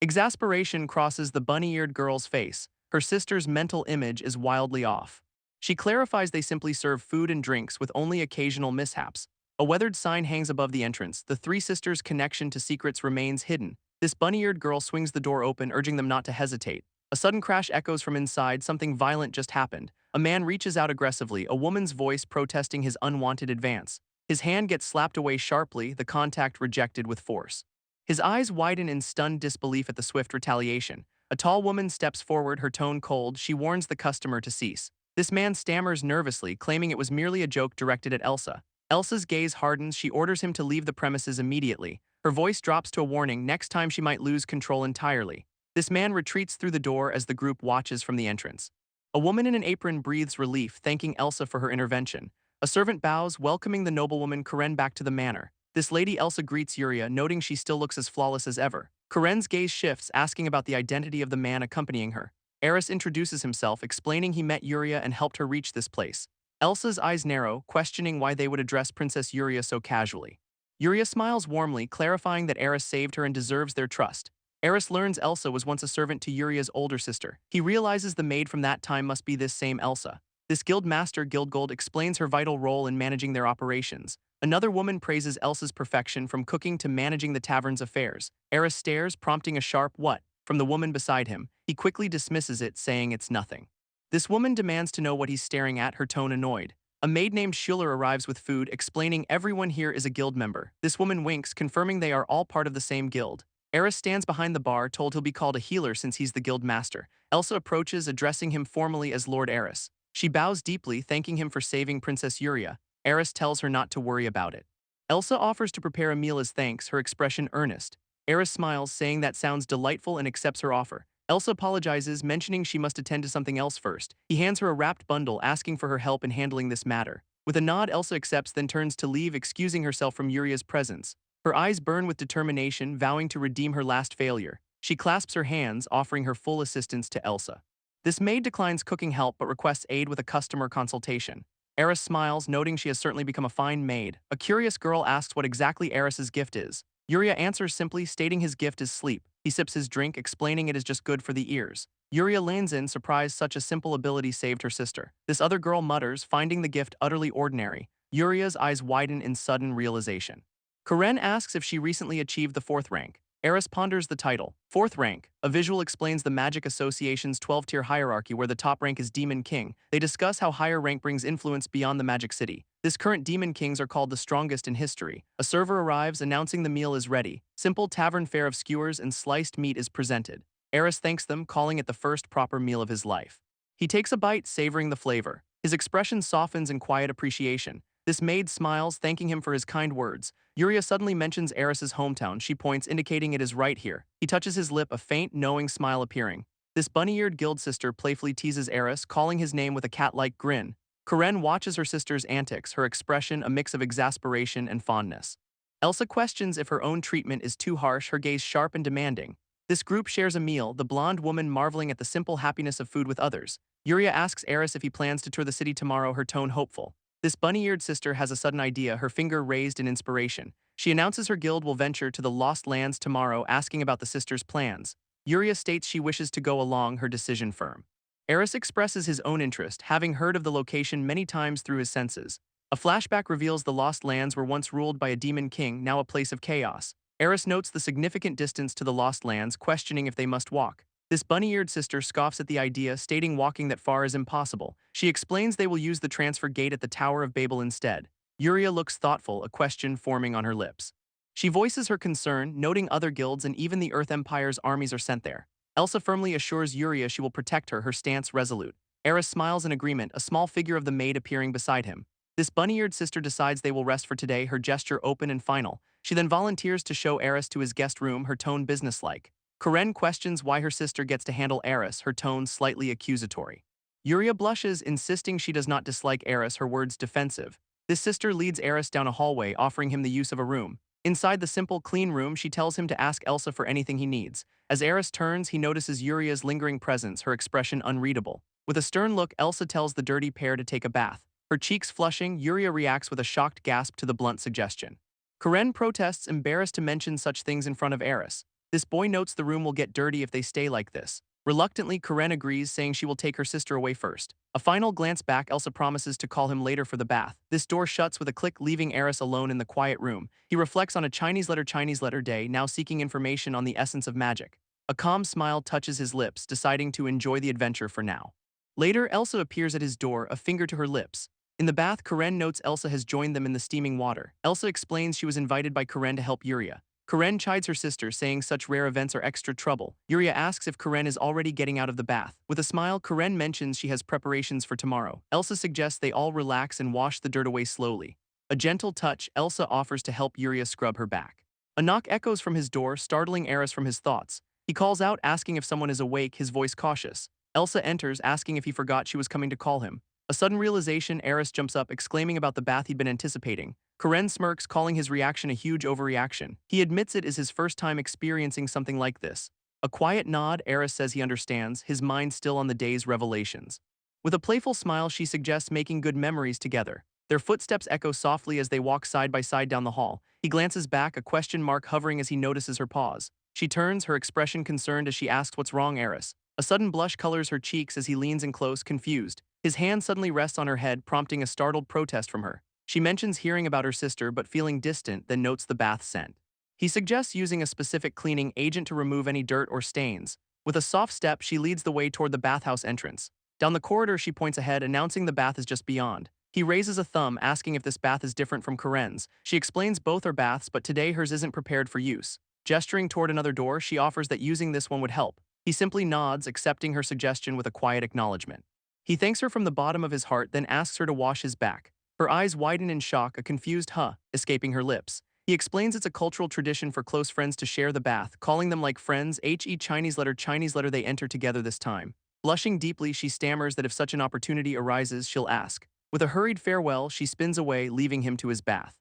Exasperation crosses the bunny-eared girl's face. Her sister's mental image is wildly off. She clarifies they simply serve food and drinks with only occasional mishaps. A weathered sign hangs above the entrance. The three sisters' connection to secrets remains hidden. This bunny-eared girl swings the door open, urging them not to hesitate. A sudden crash echoes from inside. Something violent just happened. A man reaches out aggressively, a woman's voice protesting his unwanted advance. His hand gets slapped away sharply, the contact rejected with force. His eyes widen in stunned disbelief at the swift retaliation. A tall woman steps forward, her tone cold. She warns the customer to cease. This man stammers nervously, claiming it was merely a joke directed at Elsa. Elsa's gaze hardens. She orders him to leave the premises immediately. Her voice drops to a warning. Next time she might lose control entirely. This man retreats through the door as the group watches from the entrance. A woman in an apron breathes relief, thanking Elsa for her intervention. A servant bows, welcoming the noblewoman Karen back to the manor. This lady Elsa greets Yuria, noting she still looks as flawless as ever. Karen's gaze shifts, asking about the identity of the man accompanying her. Arus introduces himself, explaining he met Yuria and helped her reach this place. Elsa's eyes narrow, questioning why they would address Princess Yuria so casually. Yuria smiles warmly, clarifying that Arus saved her and deserves their trust. Arus learns Elsa was once a servant to Yuria's older sister. He realizes the maid from that time must be this same Elsa. This guild master, Guildgold, explains her vital role in managing their operations. Another woman praises Elsa's perfection, from cooking to managing the tavern's affairs. Arus stares, prompting a sharp "what?" from the woman beside him. He quickly dismisses it, saying it's nothing. This woman demands to know what he's staring at, her tone annoyed. A maid named Schuler arrives with food, explaining everyone here is a guild member. This woman winks, confirming they are all part of the same guild. Arus stands behind the bar, told he'll be called a healer since he's the guild master. Elsa approaches, addressing him formally as Lord Arus. She bows deeply, thanking him for saving Princess Yuria. Arus tells her not to worry about it. Elsa offers to prepare a meal as thanks, her expression earnest. Arus smiles, saying that sounds delightful, and accepts her offer. Elsa apologizes, mentioning she must attend to something else first. He hands her a wrapped bundle, asking for her help in handling this matter. With a nod, Elsa accepts, then turns to leave, excusing herself from Yuria's presence. Her eyes burn with determination, vowing to redeem her last failure. She clasps her hands, offering her full assistance to Elsa. This maid declines cooking help but requests aid with a customer consultation. Arus smiles, noting she has certainly become a fine maid. A curious girl asks what exactly Arus's gift is. Yuria answers simply, stating his gift is sleep. He sips his drink, explaining it is just good for the ears. Yuria leans in, surprised such a simple ability saved her sister. This other girl mutters, finding the gift utterly ordinary. Yuria's eyes widen in sudden realization. Karen asks if she recently achieved the 4th rank. Arus ponders the title. Fourth rank. A visual explains the Magic Association's 12-tier hierarchy where the top rank is Demon King. They discuss how higher rank brings influence beyond the Magic City. This current Demon Kings are called the strongest in history. A server arrives announcing the meal is ready. Simple tavern fare of skewers and sliced meat is presented. Arus thanks them, calling it the first proper meal of his life. He takes a bite, savoring the flavor. His expression softens in quiet appreciation. This maid smiles, thanking him for his kind words. Yuria suddenly mentions Arus's hometown. She points, indicating it is right here. He touches his lip, a faint, knowing smile appearing. This bunny-eared guild sister playfully teases Arus, calling his name with a cat-like grin. Karen watches her sister's antics, her expression a mix of exasperation and fondness. Elsa questions if her own treatment is too harsh, her gaze sharp and demanding. This group shares a meal, the blonde woman marveling at the simple happiness of food with others. Yuria asks Arus if he plans to tour the city tomorrow, her tone hopeful. This bunny-eared sister has a sudden idea, her finger raised in inspiration. She announces her guild will venture to the Lost Lands tomorrow, asking about the sister's plans. Yuria states she wishes to go along, her decision firm. Arus expresses his own interest, having heard of the location many times through his senses. A flashback reveals the Lost Lands were once ruled by a demon king, now a place of chaos. Arus notes the significant distance to the Lost Lands, questioning if they must walk. This bunny-eared sister scoffs at the idea, stating walking that far is impossible. She explains they will use the transfer gate at the Tower of Babel instead. Yuria looks thoughtful, a question forming on her lips. She voices her concern, noting other guilds and even the Earth Empire's armies are sent there. Elsa firmly assures Yuria she will protect her, her stance resolute. Arus smiles in agreement, a small figure of the maid appearing beside him. This bunny-eared sister decides they will rest for today, her gesture open and final. She then volunteers to show Arus to his guest room, her tone businesslike. Karen questions why her sister gets to handle Arus, her tone slightly accusatory. Yuria blushes, insisting she does not dislike Arus, her words defensive. This sister leads Arus down a hallway, offering him the use of a room. Inside the simple, clean room, she tells him to ask Elsa for anything he needs. As Arus turns, he notices Yuria's lingering presence, her expression unreadable. With a stern look, Elsa tells the dirty pair to take a bath. Her cheeks flushing, Yuria reacts with a shocked gasp to the blunt suggestion. Karen protests, embarrassed to mention such things in front of Arus. This boy notes the room will get dirty if they stay like this. Reluctantly, Karen agrees, saying she will take her sister away first. A final glance back, Elsa promises to call him later for the bath. This door shuts with a click, leaving Arus alone in the quiet room. He reflects on a Chinese letter day, now seeking information on the essence of magic. A calm smile touches his lips, deciding to enjoy the adventure for now. Later, Elsa appears at his door, a finger to her lips. In the bath, Karen notes Elsa has joined them in the steaming water. Elsa explains she was invited by Karen to help Yuria. Karen chides her sister, saying such rare events are extra trouble. Yuria asks if Karen is already getting out of the bath. With a smile, Karen mentions she has preparations for tomorrow. Elsa suggests they all relax and wash the dirt away slowly. A gentle touch, Elsa offers to help Yuria scrub her back. A knock echoes from his door, startling Arus from his thoughts. He calls out, asking if someone is awake, his voice cautious. Elsa enters, asking if he forgot she was coming to call him. A sudden realization, Arus jumps up, exclaiming about the bath he'd been anticipating. Karen smirks, calling his reaction a huge overreaction. He admits it is his first time experiencing something like this. A quiet nod, Arus says he understands, his mind still on the day's revelations. With a playful smile, she suggests making good memories together. Their footsteps echo softly as they walk side by side down the hall. He glances back, a question mark hovering as he notices her pause. She turns, her expression concerned as she asks what's wrong, Arus. A sudden blush colors her cheeks as he leans in close, confused. His hand suddenly rests on her head, prompting a startled protest from her. She mentions hearing about her sister but feeling distant, then notes the bath scent. He suggests using a specific cleaning agent to remove any dirt or stains. With a soft step, she leads the way toward the bathhouse entrance. Down the corridor, she points ahead, announcing the bath is just beyond. He raises a thumb, asking if this bath is different from Karen's. She explains both are baths, but today hers isn't prepared for use. Gesturing toward another door, she offers that using this one would help. He simply nods, accepting her suggestion with a quiet acknowledgement. He thanks her from the bottom of his heart, then asks her to wash his back. Her eyes widen in shock, a confused huh escaping her lips. He explains it's a cultural tradition for close friends to share the bath, calling them like friends. Chinese letter they enter together this time. Blushing deeply, she stammers that if such an opportunity arises, she'll ask. With a hurried farewell, she spins away, leaving him to his bath.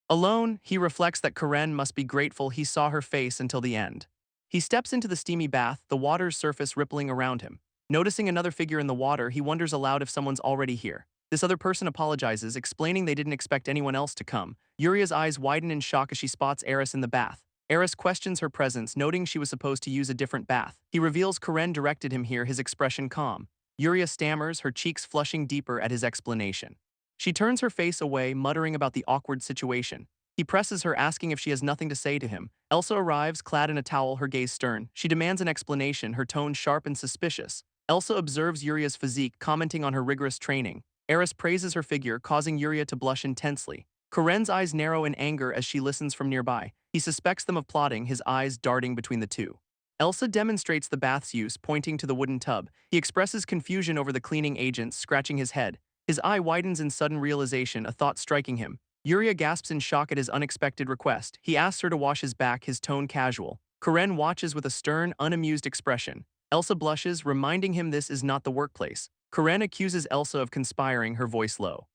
Alone, he reflects that Karen must be grateful he saw her face until the end. He steps into the steamy bath, the water's surface rippling around him. Noticing another figure in the water, he wonders aloud if someone's already here. This other person apologizes, explaining they didn't expect anyone else to come. Yuria's eyes widen in shock as she spots Arus in the bath. Arus questions her presence, noting she was supposed to use a different bath. He reveals Karen directed him here, his expression calm. Yuria stammers, her cheeks flushing deeper at his explanation. She turns her face away, muttering about the awkward situation. He presses her, asking if she has nothing to say to him. Elsa arrives, clad in a towel, her gaze stern. She demands an explanation, her tone sharp and suspicious. Elsa observes Yuria's physique, commenting on her rigorous training. Arus praises her figure, causing Yuria to blush intensely. Karen's eyes narrow in anger as she listens from nearby. He suspects them of plotting, his eyes darting between the two. Elsa demonstrates the bath's use, pointing to the wooden tub. He expresses confusion over the cleaning agents, scratching his head. His eye widens in sudden realization, a thought striking him. Yuria gasps in shock at his unexpected request. He asks her to wash his back, his tone casual. Karen watches with a stern, unamused expression. Elsa blushes, reminding him this is not the workplace. Karen accuses Elsa of conspiring, her voice low.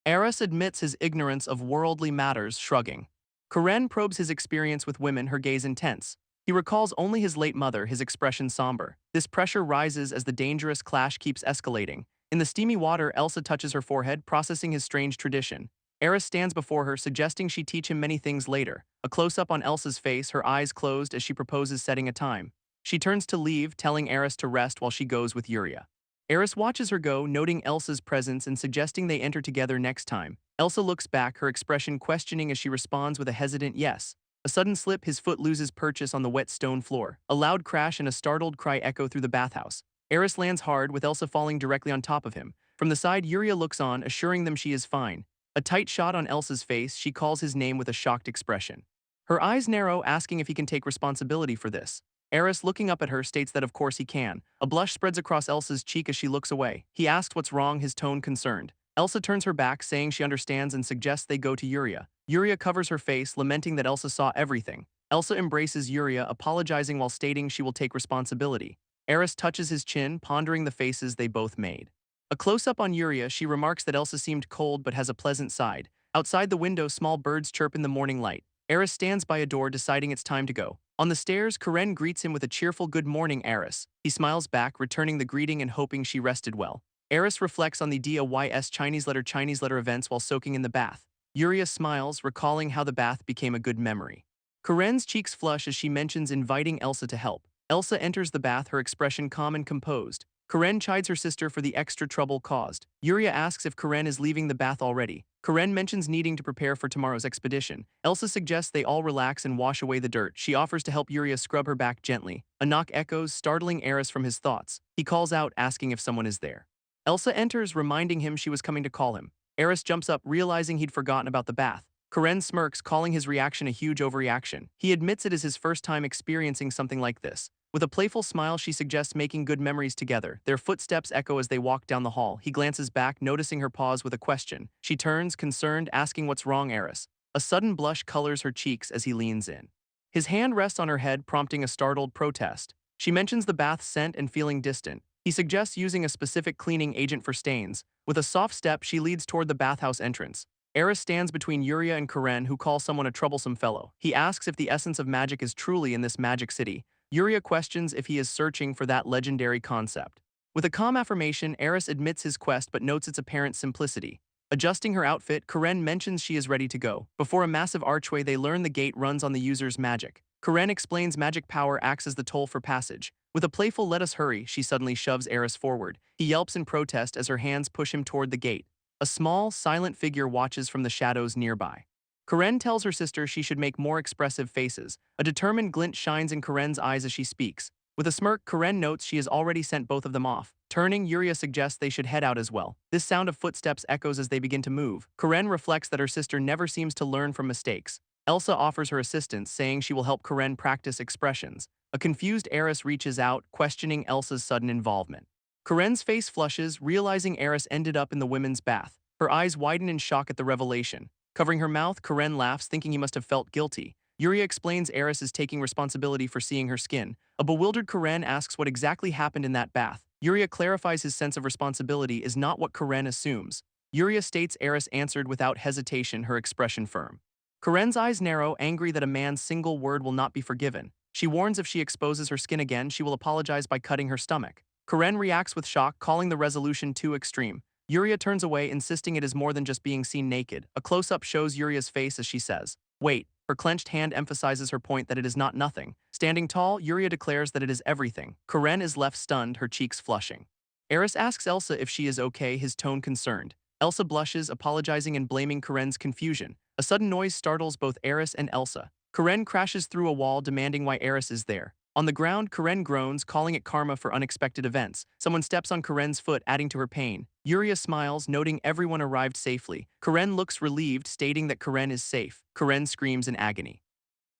Arus admits his ignorance of worldly matters, shrugging. Karen probes his experience with women, her gaze intense. He recalls only his late mother, his expression somber. This pressure rises as the dangerous clash keeps escalating. In the steamy water, Elsa touches her forehead, processing his strange tradition. Arus stands before her, suggesting she teach him many things later. A close-up on Elsa's face, her eyes closed as she proposes setting a time. She turns to leave, telling Arus to rest while she goes with Yuria. Arus watches her go, noting Elsa's presence and suggesting they enter together next time. Elsa looks back, her expression questioning as she responds with a hesitant yes. A sudden slip, his foot loses purchase on the wet stone floor. A loud crash and a startled cry echo through the bathhouse. Arus lands hard, with Elsa falling directly on top of him. From the side, Yuria looks on, assuring them she is fine. A tight shot on Elsa's face, she calls his name with a shocked expression. Her eyes narrow, asking if he can take responsibility for this. Arus, looking up at her, states that of course he can. A blush spreads across Elsa's cheek as she looks away. He asks what's wrong, his tone concerned. Elsa turns her back, saying she understands and suggests they go to Yuria. Yuria covers her face, lamenting that Elsa saw everything. Elsa embraces Yuria, apologizing while stating she will take responsibility. Arus touches his chin, pondering the faces they both made. A close-up on Yuria, she remarks that Elsa seemed cold but has a pleasant side. Outside the window, small birds chirp in the morning light. Arus stands by a door, deciding it's time to go. On the stairs, Karen greets him with a cheerful "Good morning, Arus." He smiles back, returning the greeting and hoping she rested well. Arus reflects on the DIY's Chinese letter events while soaking in the bath. Yuria smiles, recalling how the bath became a good memory. Karen's cheeks flush as she mentions inviting Elsa to help. Elsa enters the bath, her expression calm and composed. Karen chides her sister for the extra trouble caused. Yuria asks if Karen is leaving the bath already. Karen mentions needing to prepare for tomorrow's expedition. Elsa suggests they all relax and wash away the dirt. She offers to help Yuria scrub her back gently. A knock echoes, startling Arus from his thoughts. He calls out, asking if someone is there. Elsa enters, reminding him she was coming to call him. Arus jumps up, realizing he'd forgotten about the bath. Karen smirks, calling his reaction a huge overreaction. He admits it is his first time experiencing something like this. With a playful smile, she suggests making good memories together. Their footsteps echo as they walk down the hall. He glances back, noticing her pause with a question. She turns, concerned, asking what's wrong, Arus. A sudden blush colors her cheeks as he leans in. His hand rests on her head, prompting a startled protest. She mentions the bath scent and feeling distant. He suggests using a specific cleaning agent for stains. With a soft step, she leads toward the bathhouse entrance. Arus stands between Yuria and Karen, who call someone a troublesome fellow. He asks if the essence of magic is truly in this magic city. Yuria questions if he is searching for that legendary concept. With a calm affirmation, Arus admits his quest but notes its apparent simplicity. Adjusting her outfit, Karen mentions she is ready to go. Before a massive archway, they learn the gate runs on the user's magic. Karen explains magic power acts as the toll for passage. With a playful "let us hurry," she suddenly shoves Arus forward. He yelps in protest as her hands push him toward the gate. A small, silent figure watches from the shadows nearby. Karen tells her sister she should make more expressive faces. A determined glint shines in Karen's eyes as she speaks. With a smirk, Karen notes she has already sent both of them off. Turning, Yuria suggests they should head out as well. This sound of footsteps echoes as they begin to move. Karen reflects that her sister never seems to learn from mistakes. Elsa offers her assistance, saying she will help Karen practice expressions. A confused Arus reaches out, questioning Elsa's sudden involvement. Karen's face flushes, realizing Arus ended up in the women's bath. Her eyes widen in shock at the revelation. Covering her mouth, Karen laughs, thinking he must have felt guilty. Yuria explains Arus is taking responsibility for seeing her skin. A bewildered Karen asks what exactly happened in that bath. Yuria clarifies his sense of responsibility is not what Karen assumes. Yuria states Arus answered without hesitation, her expression firm. Karen's eyes narrow, angry that a man's single word will not be forgiven. She warns if she exposes her skin again, she will apologize by cutting her stomach. Karen reacts with shock, calling the resolution too extreme. Yuria turns away, insisting it is more than just being seen naked. A close-up shows Yuria's face as she says, "Wait." Her clenched hand emphasizes her point that it is not nothing. Standing tall, Yuria declares that it is everything. Karen is left stunned, her cheeks flushing. Arus asks Elsa if she is okay, his tone concerned. Elsa blushes, apologizing and blaming Karen's confusion. A sudden noise startles both Arus and Elsa. Karen crashes through a wall, demanding why Arus is there. On the ground, Karen groans, calling it karma for unexpected events. Someone steps on Karen's foot, adding to her pain. Yuria smiles, noting everyone arrived safely. Karen looks relieved, stating that Karen is safe. Karen screams in agony.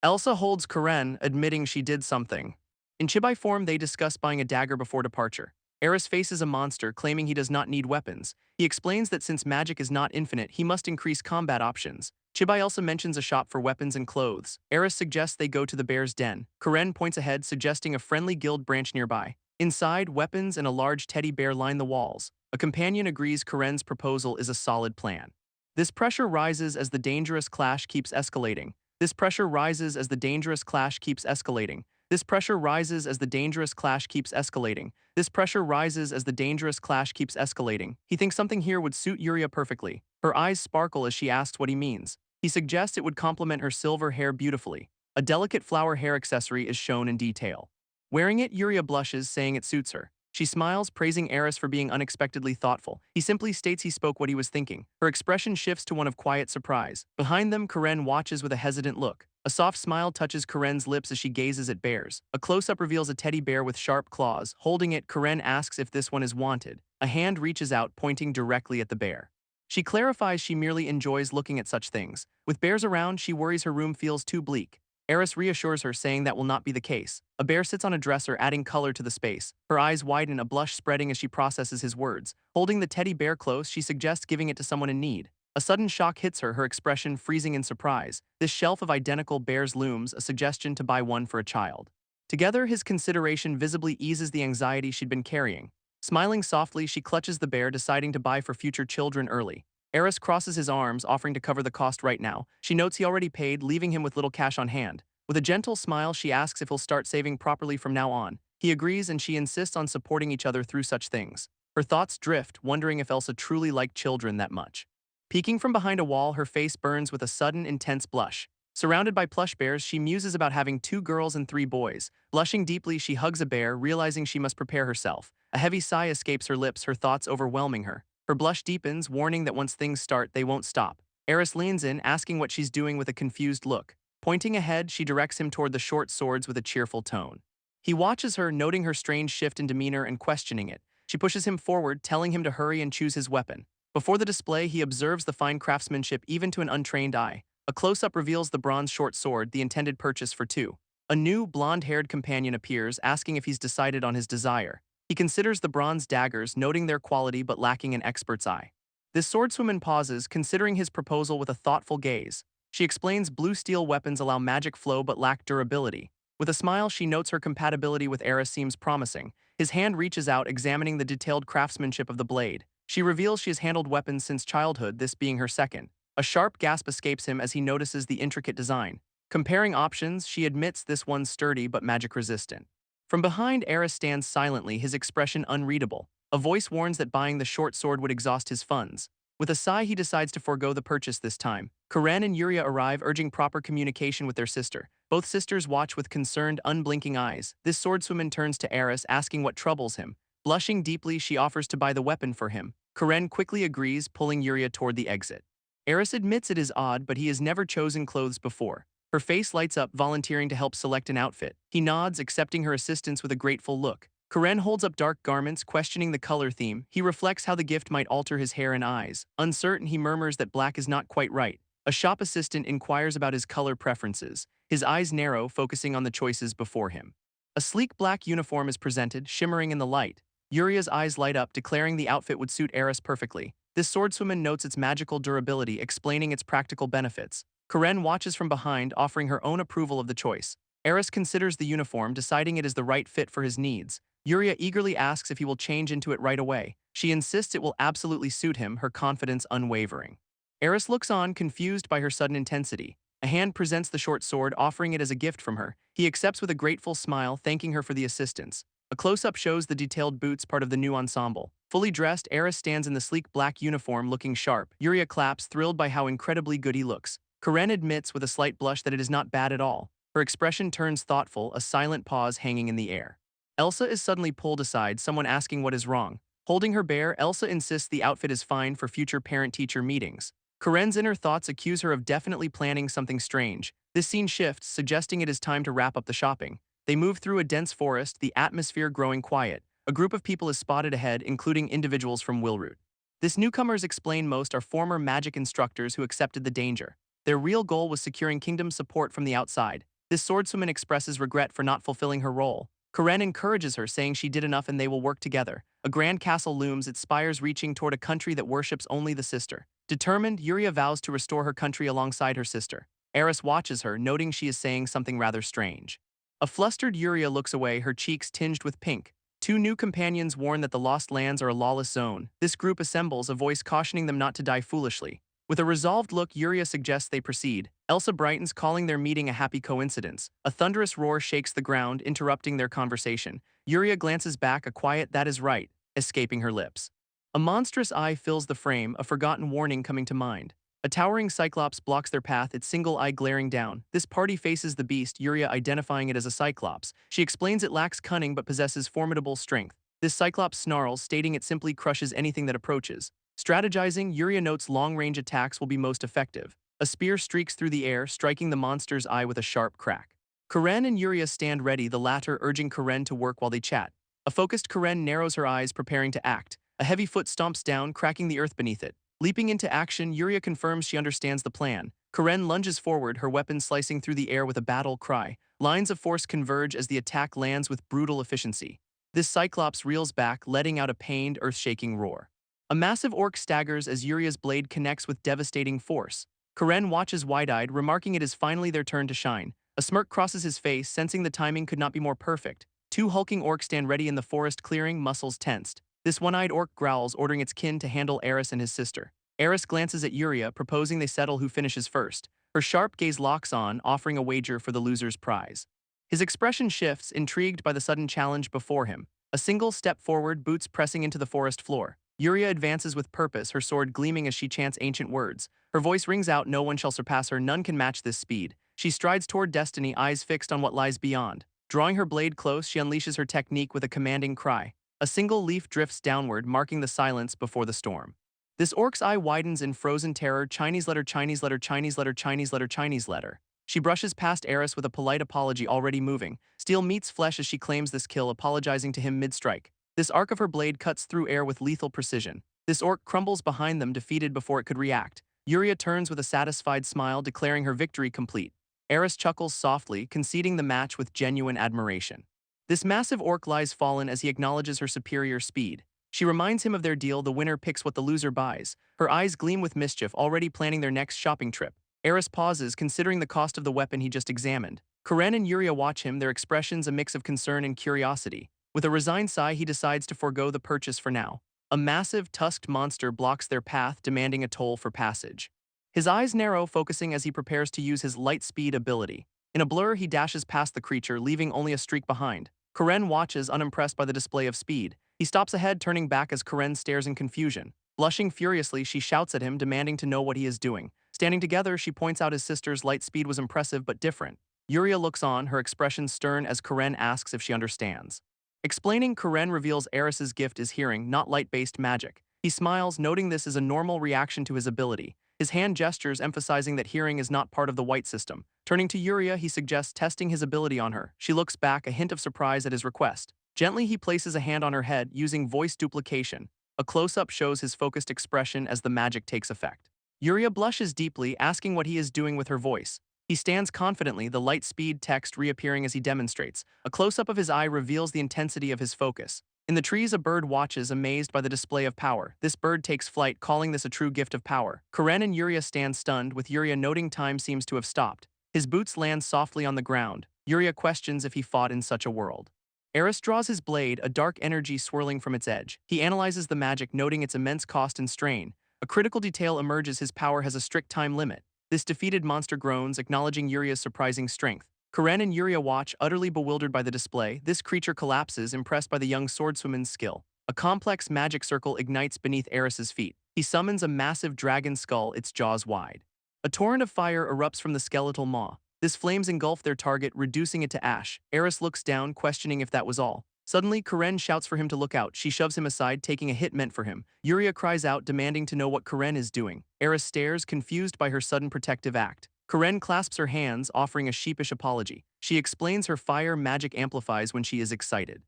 Elsa holds Karen, admitting she did something. In Chibai form, they discuss buying a dagger before departure. Arus faces a monster, claiming he does not need weapons. He explains that since magic is not infinite, he must increase combat options. Chibai also mentions a shop for weapons and clothes. Arus suggests they go to the bear's den. Karen points ahead, suggesting a friendly guild branch nearby. Inside, weapons and a large teddy bear line the walls. A companion agrees Karen's proposal is a solid plan. This pressure rises as the dangerous clash keeps escalating. This pressure rises as the dangerous clash keeps escalating. This pressure rises as the dangerous clash keeps escalating. This pressure rises as the dangerous clash keeps escalating. He thinks something here would suit Yuria perfectly. Her eyes sparkle as she asks what he means. He suggests it would complement her silver hair beautifully. A delicate flower hair accessory is shown in detail. Wearing it, Yuria blushes, saying it suits her. She smiles, praising Arus for being unexpectedly thoughtful. He simply states he spoke what he was thinking. Her expression shifts to one of quiet surprise. Behind them, Karen watches with a hesitant look. A soft smile touches Karen's lips as she gazes at bears. A close-up reveals a teddy bear with sharp claws. Holding it, Karen asks if this one is wanted. A hand reaches out, pointing directly at the bear. She clarifies she merely enjoys looking at such things. With bears around, she worries her room feels too bleak. Arus reassures her, saying that will not be the case. A bear sits on a dresser, adding color to the space. Her eyes widen, a blush spreading as she processes his words. Holding the teddy bear close, she suggests giving it to someone in need. A sudden shock hits her, her expression freezing in surprise. This shelf of identical bears looms, a suggestion to buy one for a child. Together, his consideration visibly eases the anxiety she'd been carrying. Smiling softly, she clutches the bear, deciding to buy for future children early. Arus crosses his arms, offering to cover the cost right now. She notes he already paid, leaving him with little cash on hand. With a gentle smile, she asks if he'll start saving properly from now on. He agrees, and she insists on supporting each other through such things. Her thoughts drift, wondering if Elsa truly liked children that much. Peeking from behind a wall, her face burns with a sudden, intense blush. Surrounded by plush bears, she muses about having 2 girls and 3 boys. Blushing deeply, she hugs a bear, realizing she must prepare herself. A heavy sigh escapes her lips, her thoughts overwhelming her. Her blush deepens, warning that once things start, they won't stop. Arus leans in, asking what she's doing with a confused look. Pointing ahead, she directs him toward the short swords with a cheerful tone. He watches her, noting her strange shift in demeanor and questioning it. She pushes him forward, telling him to hurry and choose his weapon. Before the display, he observes the fine craftsmanship even to an untrained eye. A close-up reveals the bronze short sword, the intended purchase for 2. A new, blonde-haired companion appears, asking if he's decided on his desire. He considers the bronze daggers, noting their quality but lacking an expert's eye. This swordswoman pauses, considering his proposal with a thoughtful gaze. She explains blue steel weapons allow magic flow but lack durability. With a smile, she notes her compatibility with Arus seems promising. His hand reaches out, examining the detailed craftsmanship of the blade. She reveals she has handled weapons since childhood, this being her second. A sharp gasp escapes him as he notices the intricate design. Comparing options, she admits this one's sturdy but magic-resistant. From behind, Arus stands silently, his expression unreadable. A voice warns that buying the short sword would exhaust his funds. With a sigh, he decides to forego the purchase this time. Karen and Yuria arrive, urging proper communication with their sister. Both sisters watch with concerned, unblinking eyes. This swordswoman turns to Arus, asking what troubles him. Blushing deeply, she offers to buy the weapon for him. Karen quickly agrees, pulling Yuria toward the exit. Arus admits it is odd, but he has never chosen clothes before. Her face lights up, volunteering to help select an outfit. He nods, accepting her assistance with a grateful look. Karen holds up dark garments, questioning the color theme. He reflects how the gift might alter his hair and eyes. Uncertain, he murmurs that black is not quite right. A shop assistant inquires about his color preferences. His eyes narrow, focusing on the choices before him. A sleek black uniform is presented, shimmering in the light. Yuria's eyes light up, declaring the outfit would suit Arus perfectly. This swordswoman notes its magical durability, explaining its practical benefits. Karen watches from behind, offering her own approval of the choice. Arus considers the uniform, deciding it is the right fit for his needs. Yuria eagerly asks if he will change into it right away. She insists it will absolutely suit him, her confidence unwavering. Arus looks on, confused by her sudden intensity. A hand presents the short sword, offering it as a gift from her. He accepts with a grateful smile, thanking her for the assistance. A close-up shows the detailed boots, part of the new ensemble. Fully dressed, Arus stands in the sleek black uniform, looking sharp. Yuria claps, thrilled by how incredibly good he looks. Karen admits with a slight blush that it is not bad at all. Her expression turns thoughtful, a silent pause hanging in the air. Elsa is suddenly pulled aside, someone asking what is wrong. Holding her bear, Elsa insists the outfit is fine for future parent-teacher meetings. Karen's inner thoughts accuse her of definitely planning something strange. This scene shifts, suggesting it is time to wrap up the shopping. They move through a dense forest, the atmosphere growing quiet. A group of people is spotted ahead, including individuals from Willroot. This newcomers explain most are former magic instructors who accepted the danger. Their real goal was securing kingdom support from the outside. This swordswoman expresses regret for not fulfilling her role. Karen encourages her, saying she did enough and they will work together. A grand castle looms, its spires reaching toward a country that worships only the sister. Determined, Yuria vows to restore her country alongside her sister. Arus watches her, noting she is saying something rather strange. A flustered Yuria looks away, her cheeks tinged with pink. Two new companions warn that the Lost Lands are a lawless zone. This group assembles, a voice cautioning them not to die foolishly. With a resolved look, Yuria suggests they proceed. Elsa brightens, calling their meeting a happy coincidence. A thunderous roar shakes the ground, interrupting their conversation. Yuria glances back, a quiet "that is right" escaping her lips. A monstrous eye fills the frame, a forgotten warning coming to mind. A towering cyclops blocks their path, its single eye glaring down. This party faces the beast, Yuria identifying it as a cyclops. She explains it lacks cunning but possesses formidable strength. This cyclops snarls, stating it simply crushes anything that approaches. Strategizing, Yuria notes long-range attacks will be most effective. A spear streaks through the air, striking the monster's eye with a sharp crack. Karen and Yuria stand ready, the latter urging Karen to work while they chat. A focused Karen narrows her eyes, preparing to act. A heavy foot stomps down, cracking the earth beneath it. Leaping into action, Yuria confirms she understands the plan. Karen lunges forward, her weapon slicing through the air with a battle cry. Lines of force converge as the attack lands with brutal efficiency. This cyclops reels back, letting out a pained, earth-shaking roar. A massive orc staggers as Yuria's blade connects with devastating force. Karen watches wide-eyed, remarking it is finally their turn to shine. A smirk crosses his face, sensing the timing could not be more perfect. Two hulking orcs stand ready in the forest clearing, muscles tensed. This one-eyed orc growls, ordering its kin to handle Arus and his sister. Arus glances at Yuria, proposing they settle who finishes first. Her sharp gaze locks on, offering a wager for the loser's prize. His expression shifts, intrigued by the sudden challenge before him. A single step forward, boots pressing into the forest floor. Yuria advances with purpose, her sword gleaming as she chants ancient words. Her voice rings out, no one shall surpass her, none can match this speed. She strides toward destiny, eyes fixed on what lies beyond. Drawing her blade close, she unleashes her technique with a commanding cry. A single leaf drifts downward, marking the silence before the storm. This orc's eye widens in frozen terror, Chinese letter, Chinese letter, Chinese letter, Chinese letter, Chinese letter. She brushes past Arus with a polite apology, already moving. Steel meets flesh as she claims this kill, apologizing to him mid-strike. This arc of her blade cuts through air with lethal precision. This orc crumbles behind them, defeated before it could react. Yuria turns with a satisfied smile, declaring her victory complete. Arus chuckles softly, conceding the match with genuine admiration. This massive orc lies fallen as he acknowledges her superior speed. She reminds him of their deal, the winner picks what the loser buys. Her eyes gleam with mischief, already planning their next shopping trip. Arus pauses, considering the cost of the weapon he just examined. Karen and Yuria watch him, their expressions a mix of concern and curiosity. With a resigned sigh, he decides to forego the purchase for now. A massive, tusked monster blocks their path, demanding a toll for passage. His eyes narrow, focusing as he prepares to use his light speed ability. In a blur, he dashes past the creature, leaving only a streak behind. Karen watches, unimpressed by the display of speed. He stops ahead, turning back as Karen stares in confusion. Blushing furiously, she shouts at him, demanding to know what he is doing. Standing together, she points out his sister's light speed was impressive but different. Yuria looks on, her expression stern as Karen asks if she understands. Explaining, Karen reveals Arus's gift is hearing, not light-based magic. He smiles, noting this is a normal reaction to his ability. His hand gestures, emphasizing that hearing is not part of the white system. Turning to Yuria, he suggests testing his ability on her. She looks back, a hint of surprise at his request. Gently, he places a hand on her head, using voice duplication. A close-up shows his focused expression as the magic takes effect. Yuria blushes deeply, asking what he is doing with her voice. He stands confidently, the light speed text reappearing as he demonstrates. A close-up of his eye reveals the intensity of his focus. In the trees, a bird watches, amazed by the display of power. This bird takes flight, calling this a true gift of power. Karen and Yuria stand stunned, with Yuria noting time seems to have stopped. His boots land softly on the ground. Yuria questions if he fought in such a world. Arus draws his blade, a dark energy swirling from its edge. He analyzes the magic, noting its immense cost and strain. A critical detail emerges: his power has a strict time limit. This defeated monster groans, acknowledging Yuria's surprising strength. Karen and Yuria watch, utterly bewildered by the display. This creature collapses, impressed by the young swordswoman's skill. A complex magic circle ignites beneath Arus's feet. He summons a massive dragon skull, its jaws wide. A torrent of fire erupts from the skeletal maw. This flames engulf their target, reducing it to ash. Arus looks down, questioning if that was all. Suddenly, Karen shouts for him to look out. She shoves him aside, taking a hit meant for him. Yuria cries out, demanding to know what Karen is doing. Arus stares, confused by her sudden protective act. Karen clasps her hands, offering a sheepish apology. She explains her fire magic amplifies when she is excited.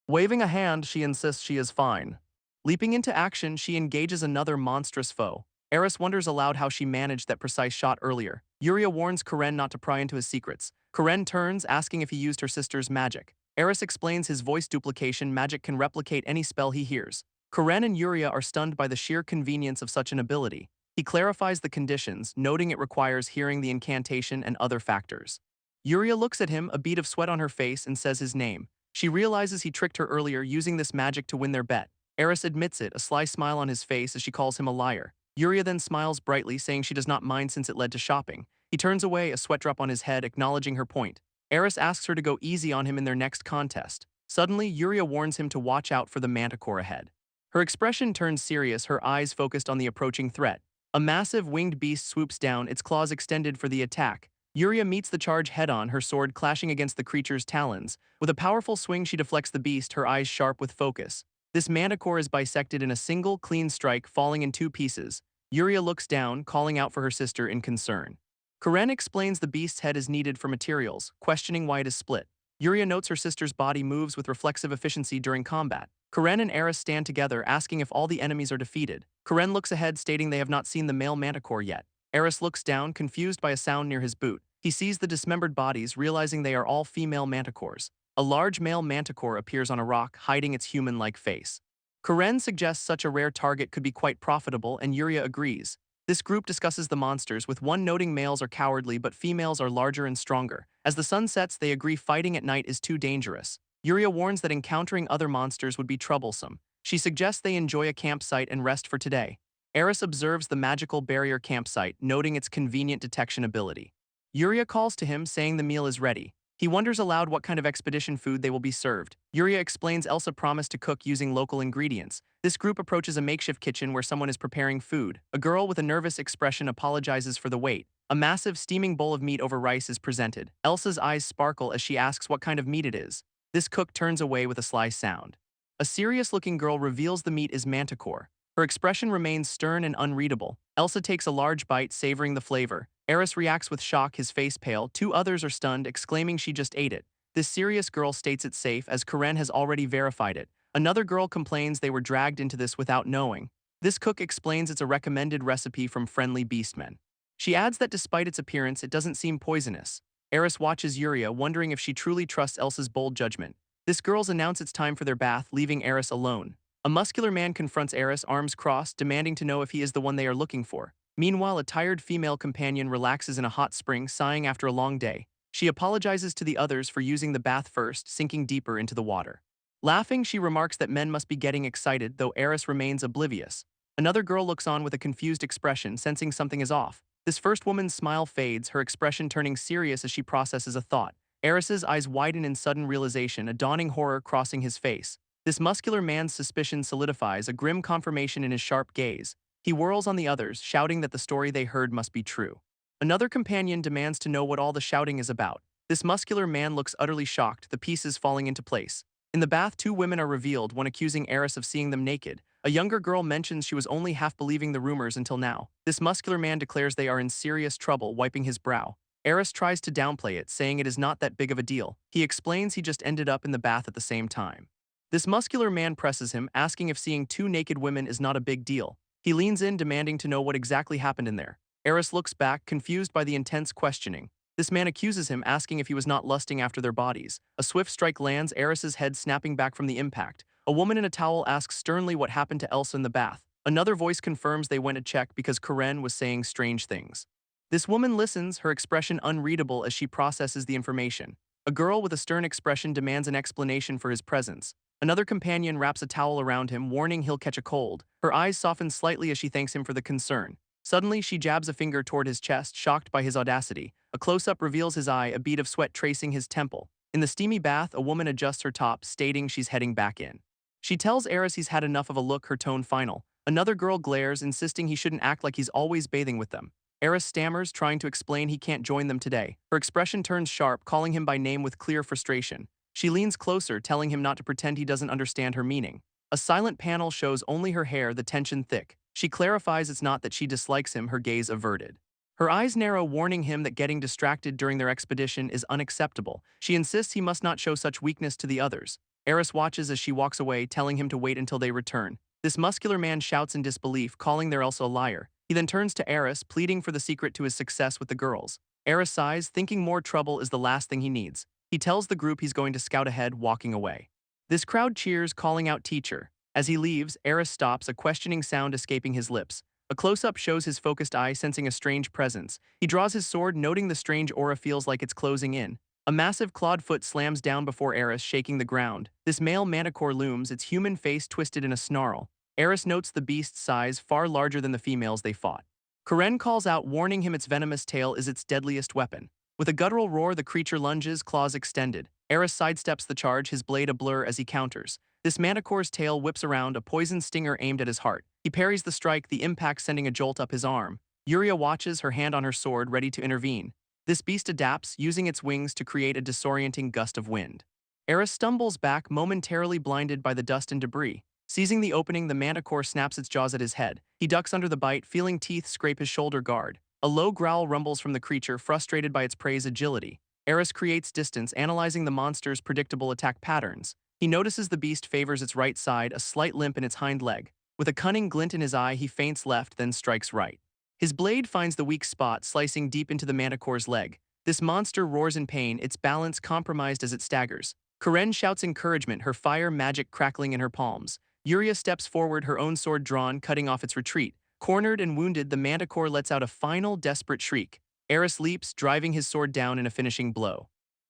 Waving a hand, she insists she is fine. Leaping into action, she engages another monstrous foe. Arus wonders aloud how she managed that precise shot earlier. Yuria warns Karen not to pry into his secrets. Karen turns, asking if he used her sister's magic. Arus explains his voice duplication magic can replicate any spell he hears. Karen and Yuria are stunned by the sheer convenience of such an ability. He clarifies the conditions, noting it requires hearing the incantation and other factors. Yuria looks at him, a bead of sweat on her face, and says his name. She realizes he tricked her earlier, using this magic to win their bet. Arus admits it, a sly smile on his face as she calls him a liar. Yuria then smiles brightly, saying she does not mind since it led to shopping. He turns away, a sweat drop on his head, acknowledging her point. Arus asks her to go easy on him in their next contest. Suddenly, Yuria warns him to watch out for the manticore ahead. Her expression turns serious, her eyes focused on the approaching threat. A massive winged beast swoops down, its claws extended for the attack. Yuria meets the charge head-on, her sword clashing against the creature's talons. With a powerful swing, she deflects the beast, her eyes sharp with focus. This manticore is bisected in a single, clean strike, falling in two pieces. Yuria looks down, calling out for her sister in concern. Karen explains the beast's head is needed for materials, questioning why it is split. Yuria notes her sister's body moves with reflexive efficiency during combat. Karen and Arus stand together, asking if all the enemies are defeated. Karen looks ahead, stating they have not seen the male manticore yet. Arus looks down, confused by a sound near his boot. He sees the dismembered bodies, realizing they are all female manticores. A large male manticore appears on a rock, hiding its human-like face. Karen suggests such a rare target could be quite profitable, and Yuria agrees. This group discusses the monsters, with one noting males are cowardly but females are larger and stronger. As the sun sets, they agree fighting at night is too dangerous. Yuria warns that encountering other monsters would be troublesome. She suggests they enjoy a campsite and rest for today. Arus observes the magical barrier campsite, noting its convenient detection ability. Yuria calls to him, saying the meal is ready. He wonders aloud what kind of expedition food they will be served. Yuria explains Elsa promised to cook using local ingredients. This group approaches a makeshift kitchen where someone is preparing food. A girl with a nervous expression apologizes for the wait. A massive steaming bowl of meat over rice is presented. Elsa's eyes sparkle as she asks what kind of meat it is. This cook turns away with a sly sound. A serious-looking girl reveals the meat is manticore. Her expression remains stern and unreadable. Elsa takes a large bite, savoring the flavor. Arus reacts with shock, his face pale. Two others are stunned, exclaiming she just ate it. This serious girl states it's safe, as Karen has already verified it. Another girl complains they were dragged into this without knowing. This cook explains it's a recommended recipe from friendly beastmen. She adds that despite its appearance, it doesn't seem poisonous. Arus watches Yuria, wondering if she truly trusts Elsa's bold judgment. This girls announce it's time for their bath, leaving Arus alone. A muscular man confronts Arus, arms crossed, demanding to know if he is the one they are looking for. Meanwhile, a tired female companion relaxes in a hot spring, sighing after a long day. She apologizes to the others for using the bath first, sinking deeper into the water. Laughing, she remarks that men must be getting excited, though Arus remains oblivious. Another girl looks on with a confused expression, sensing something is off. This first woman's smile fades, her expression turning serious as she processes a thought. Arus's eyes widen in sudden realization, a dawning horror crossing his face. This muscular man's suspicion solidifies, a grim confirmation in his sharp gaze. He whirls on the others, shouting that the story they heard must be true. Another companion demands to know what all the shouting is about. This muscular man looks utterly shocked, the pieces falling into place. In the bath, two women are revealed, one accusing Arus of seeing them naked. A younger girl mentions she was only half believing the rumors until now. This muscular man declares they are in serious trouble, wiping his brow. Arus tries to downplay it, saying it is not that big of a deal. He explains he just ended up in the bath at the same time. This muscular man presses him, asking if seeing two naked women is not a big deal. He leans in, demanding to know what exactly happened in there. Arus looks back, confused by the intense questioning. This man accuses him, asking if he was not lusting after their bodies. A swift strike lands, Arus's head snapping back from the impact. A woman in a towel asks sternly what happened to Elsa in the bath. Another voice confirms they went to check because Karen was saying strange things. This woman listens, her expression unreadable as she processes the information. A girl with a stern expression demands an explanation for his presence. Another companion wraps a towel around him, warning he'll catch a cold. Her eyes soften slightly as she thanks him for the concern. Suddenly, she jabs a finger toward his chest, shocked by his audacity. A close-up reveals his eye, a bead of sweat tracing his temple. In the steamy bath, a woman adjusts her top, stating she's heading back in. She tells Arus he's had enough of a look, her tone final. Another girl glares, insisting he shouldn't act like he's always bathing with them. Arus stammers, trying to explain he can't join them today. Her expression turns sharp, calling him by name with clear frustration. She leans closer, telling him not to pretend he doesn't understand her meaning. A silent panel shows only her hair, the tension thick. She clarifies it's not that she dislikes him, her gaze averted. Her eyes narrow, warning him that getting distracted during their expedition is unacceptable. She insists he must not show such weakness to the others. Arus watches as she walks away, telling him to wait until they return. This muscular man shouts in disbelief, calling their Elsa a liar. He then turns to Arus, pleading for the secret to his success with the girls. Arus sighs, thinking more trouble is the last thing he needs. He tells the group he's going to scout ahead, walking away. This crowd cheers, calling out teacher. As he leaves, Arus stops, a questioning sound escaping his lips. A close-up shows his focused eye, sensing a strange presence. He draws his sword, noting the strange aura feels like it's closing in. A massive clawed foot slams down before Arus, shaking the ground. This male manticore looms, its human face twisted in a snarl. Arus notes the beast's size, far larger than the females they fought. Karen calls out, warning him its venomous tail is its deadliest weapon. With a guttural roar, the creature lunges, claws extended. Arus sidesteps the charge, his blade a blur as he counters. This manticore's tail whips around, a poison stinger aimed at his heart. He parries the strike, the impact sending a jolt up his arm. Yuria watches, her hand on her sword, ready to intervene. This beast adapts, using its wings to create a disorienting gust of wind. Arus stumbles back, momentarily blinded by the dust and debris. Seizing the opening, the manticore snaps its jaws at his head. He ducks under the bite, feeling teeth scrape his shoulder guard. A low growl rumbles from the creature, frustrated by its prey's agility. Arus creates distance, analyzing the monster's predictable attack patterns. He notices the beast favors its right side, a slight limp in its hind leg. With a cunning glint in his eye, he feints left, then strikes right. His blade finds the weak spot, slicing deep into the manticore's leg. This monster roars in pain, its balance compromised as it staggers. Karen shouts encouragement, her fire magic crackling in her palms. Yuria steps forward, her own sword drawn, cutting off its retreat. Cornered and wounded, the manticore lets out a final, desperate shriek. Arus leaps, driving his sword down in a finishing blow.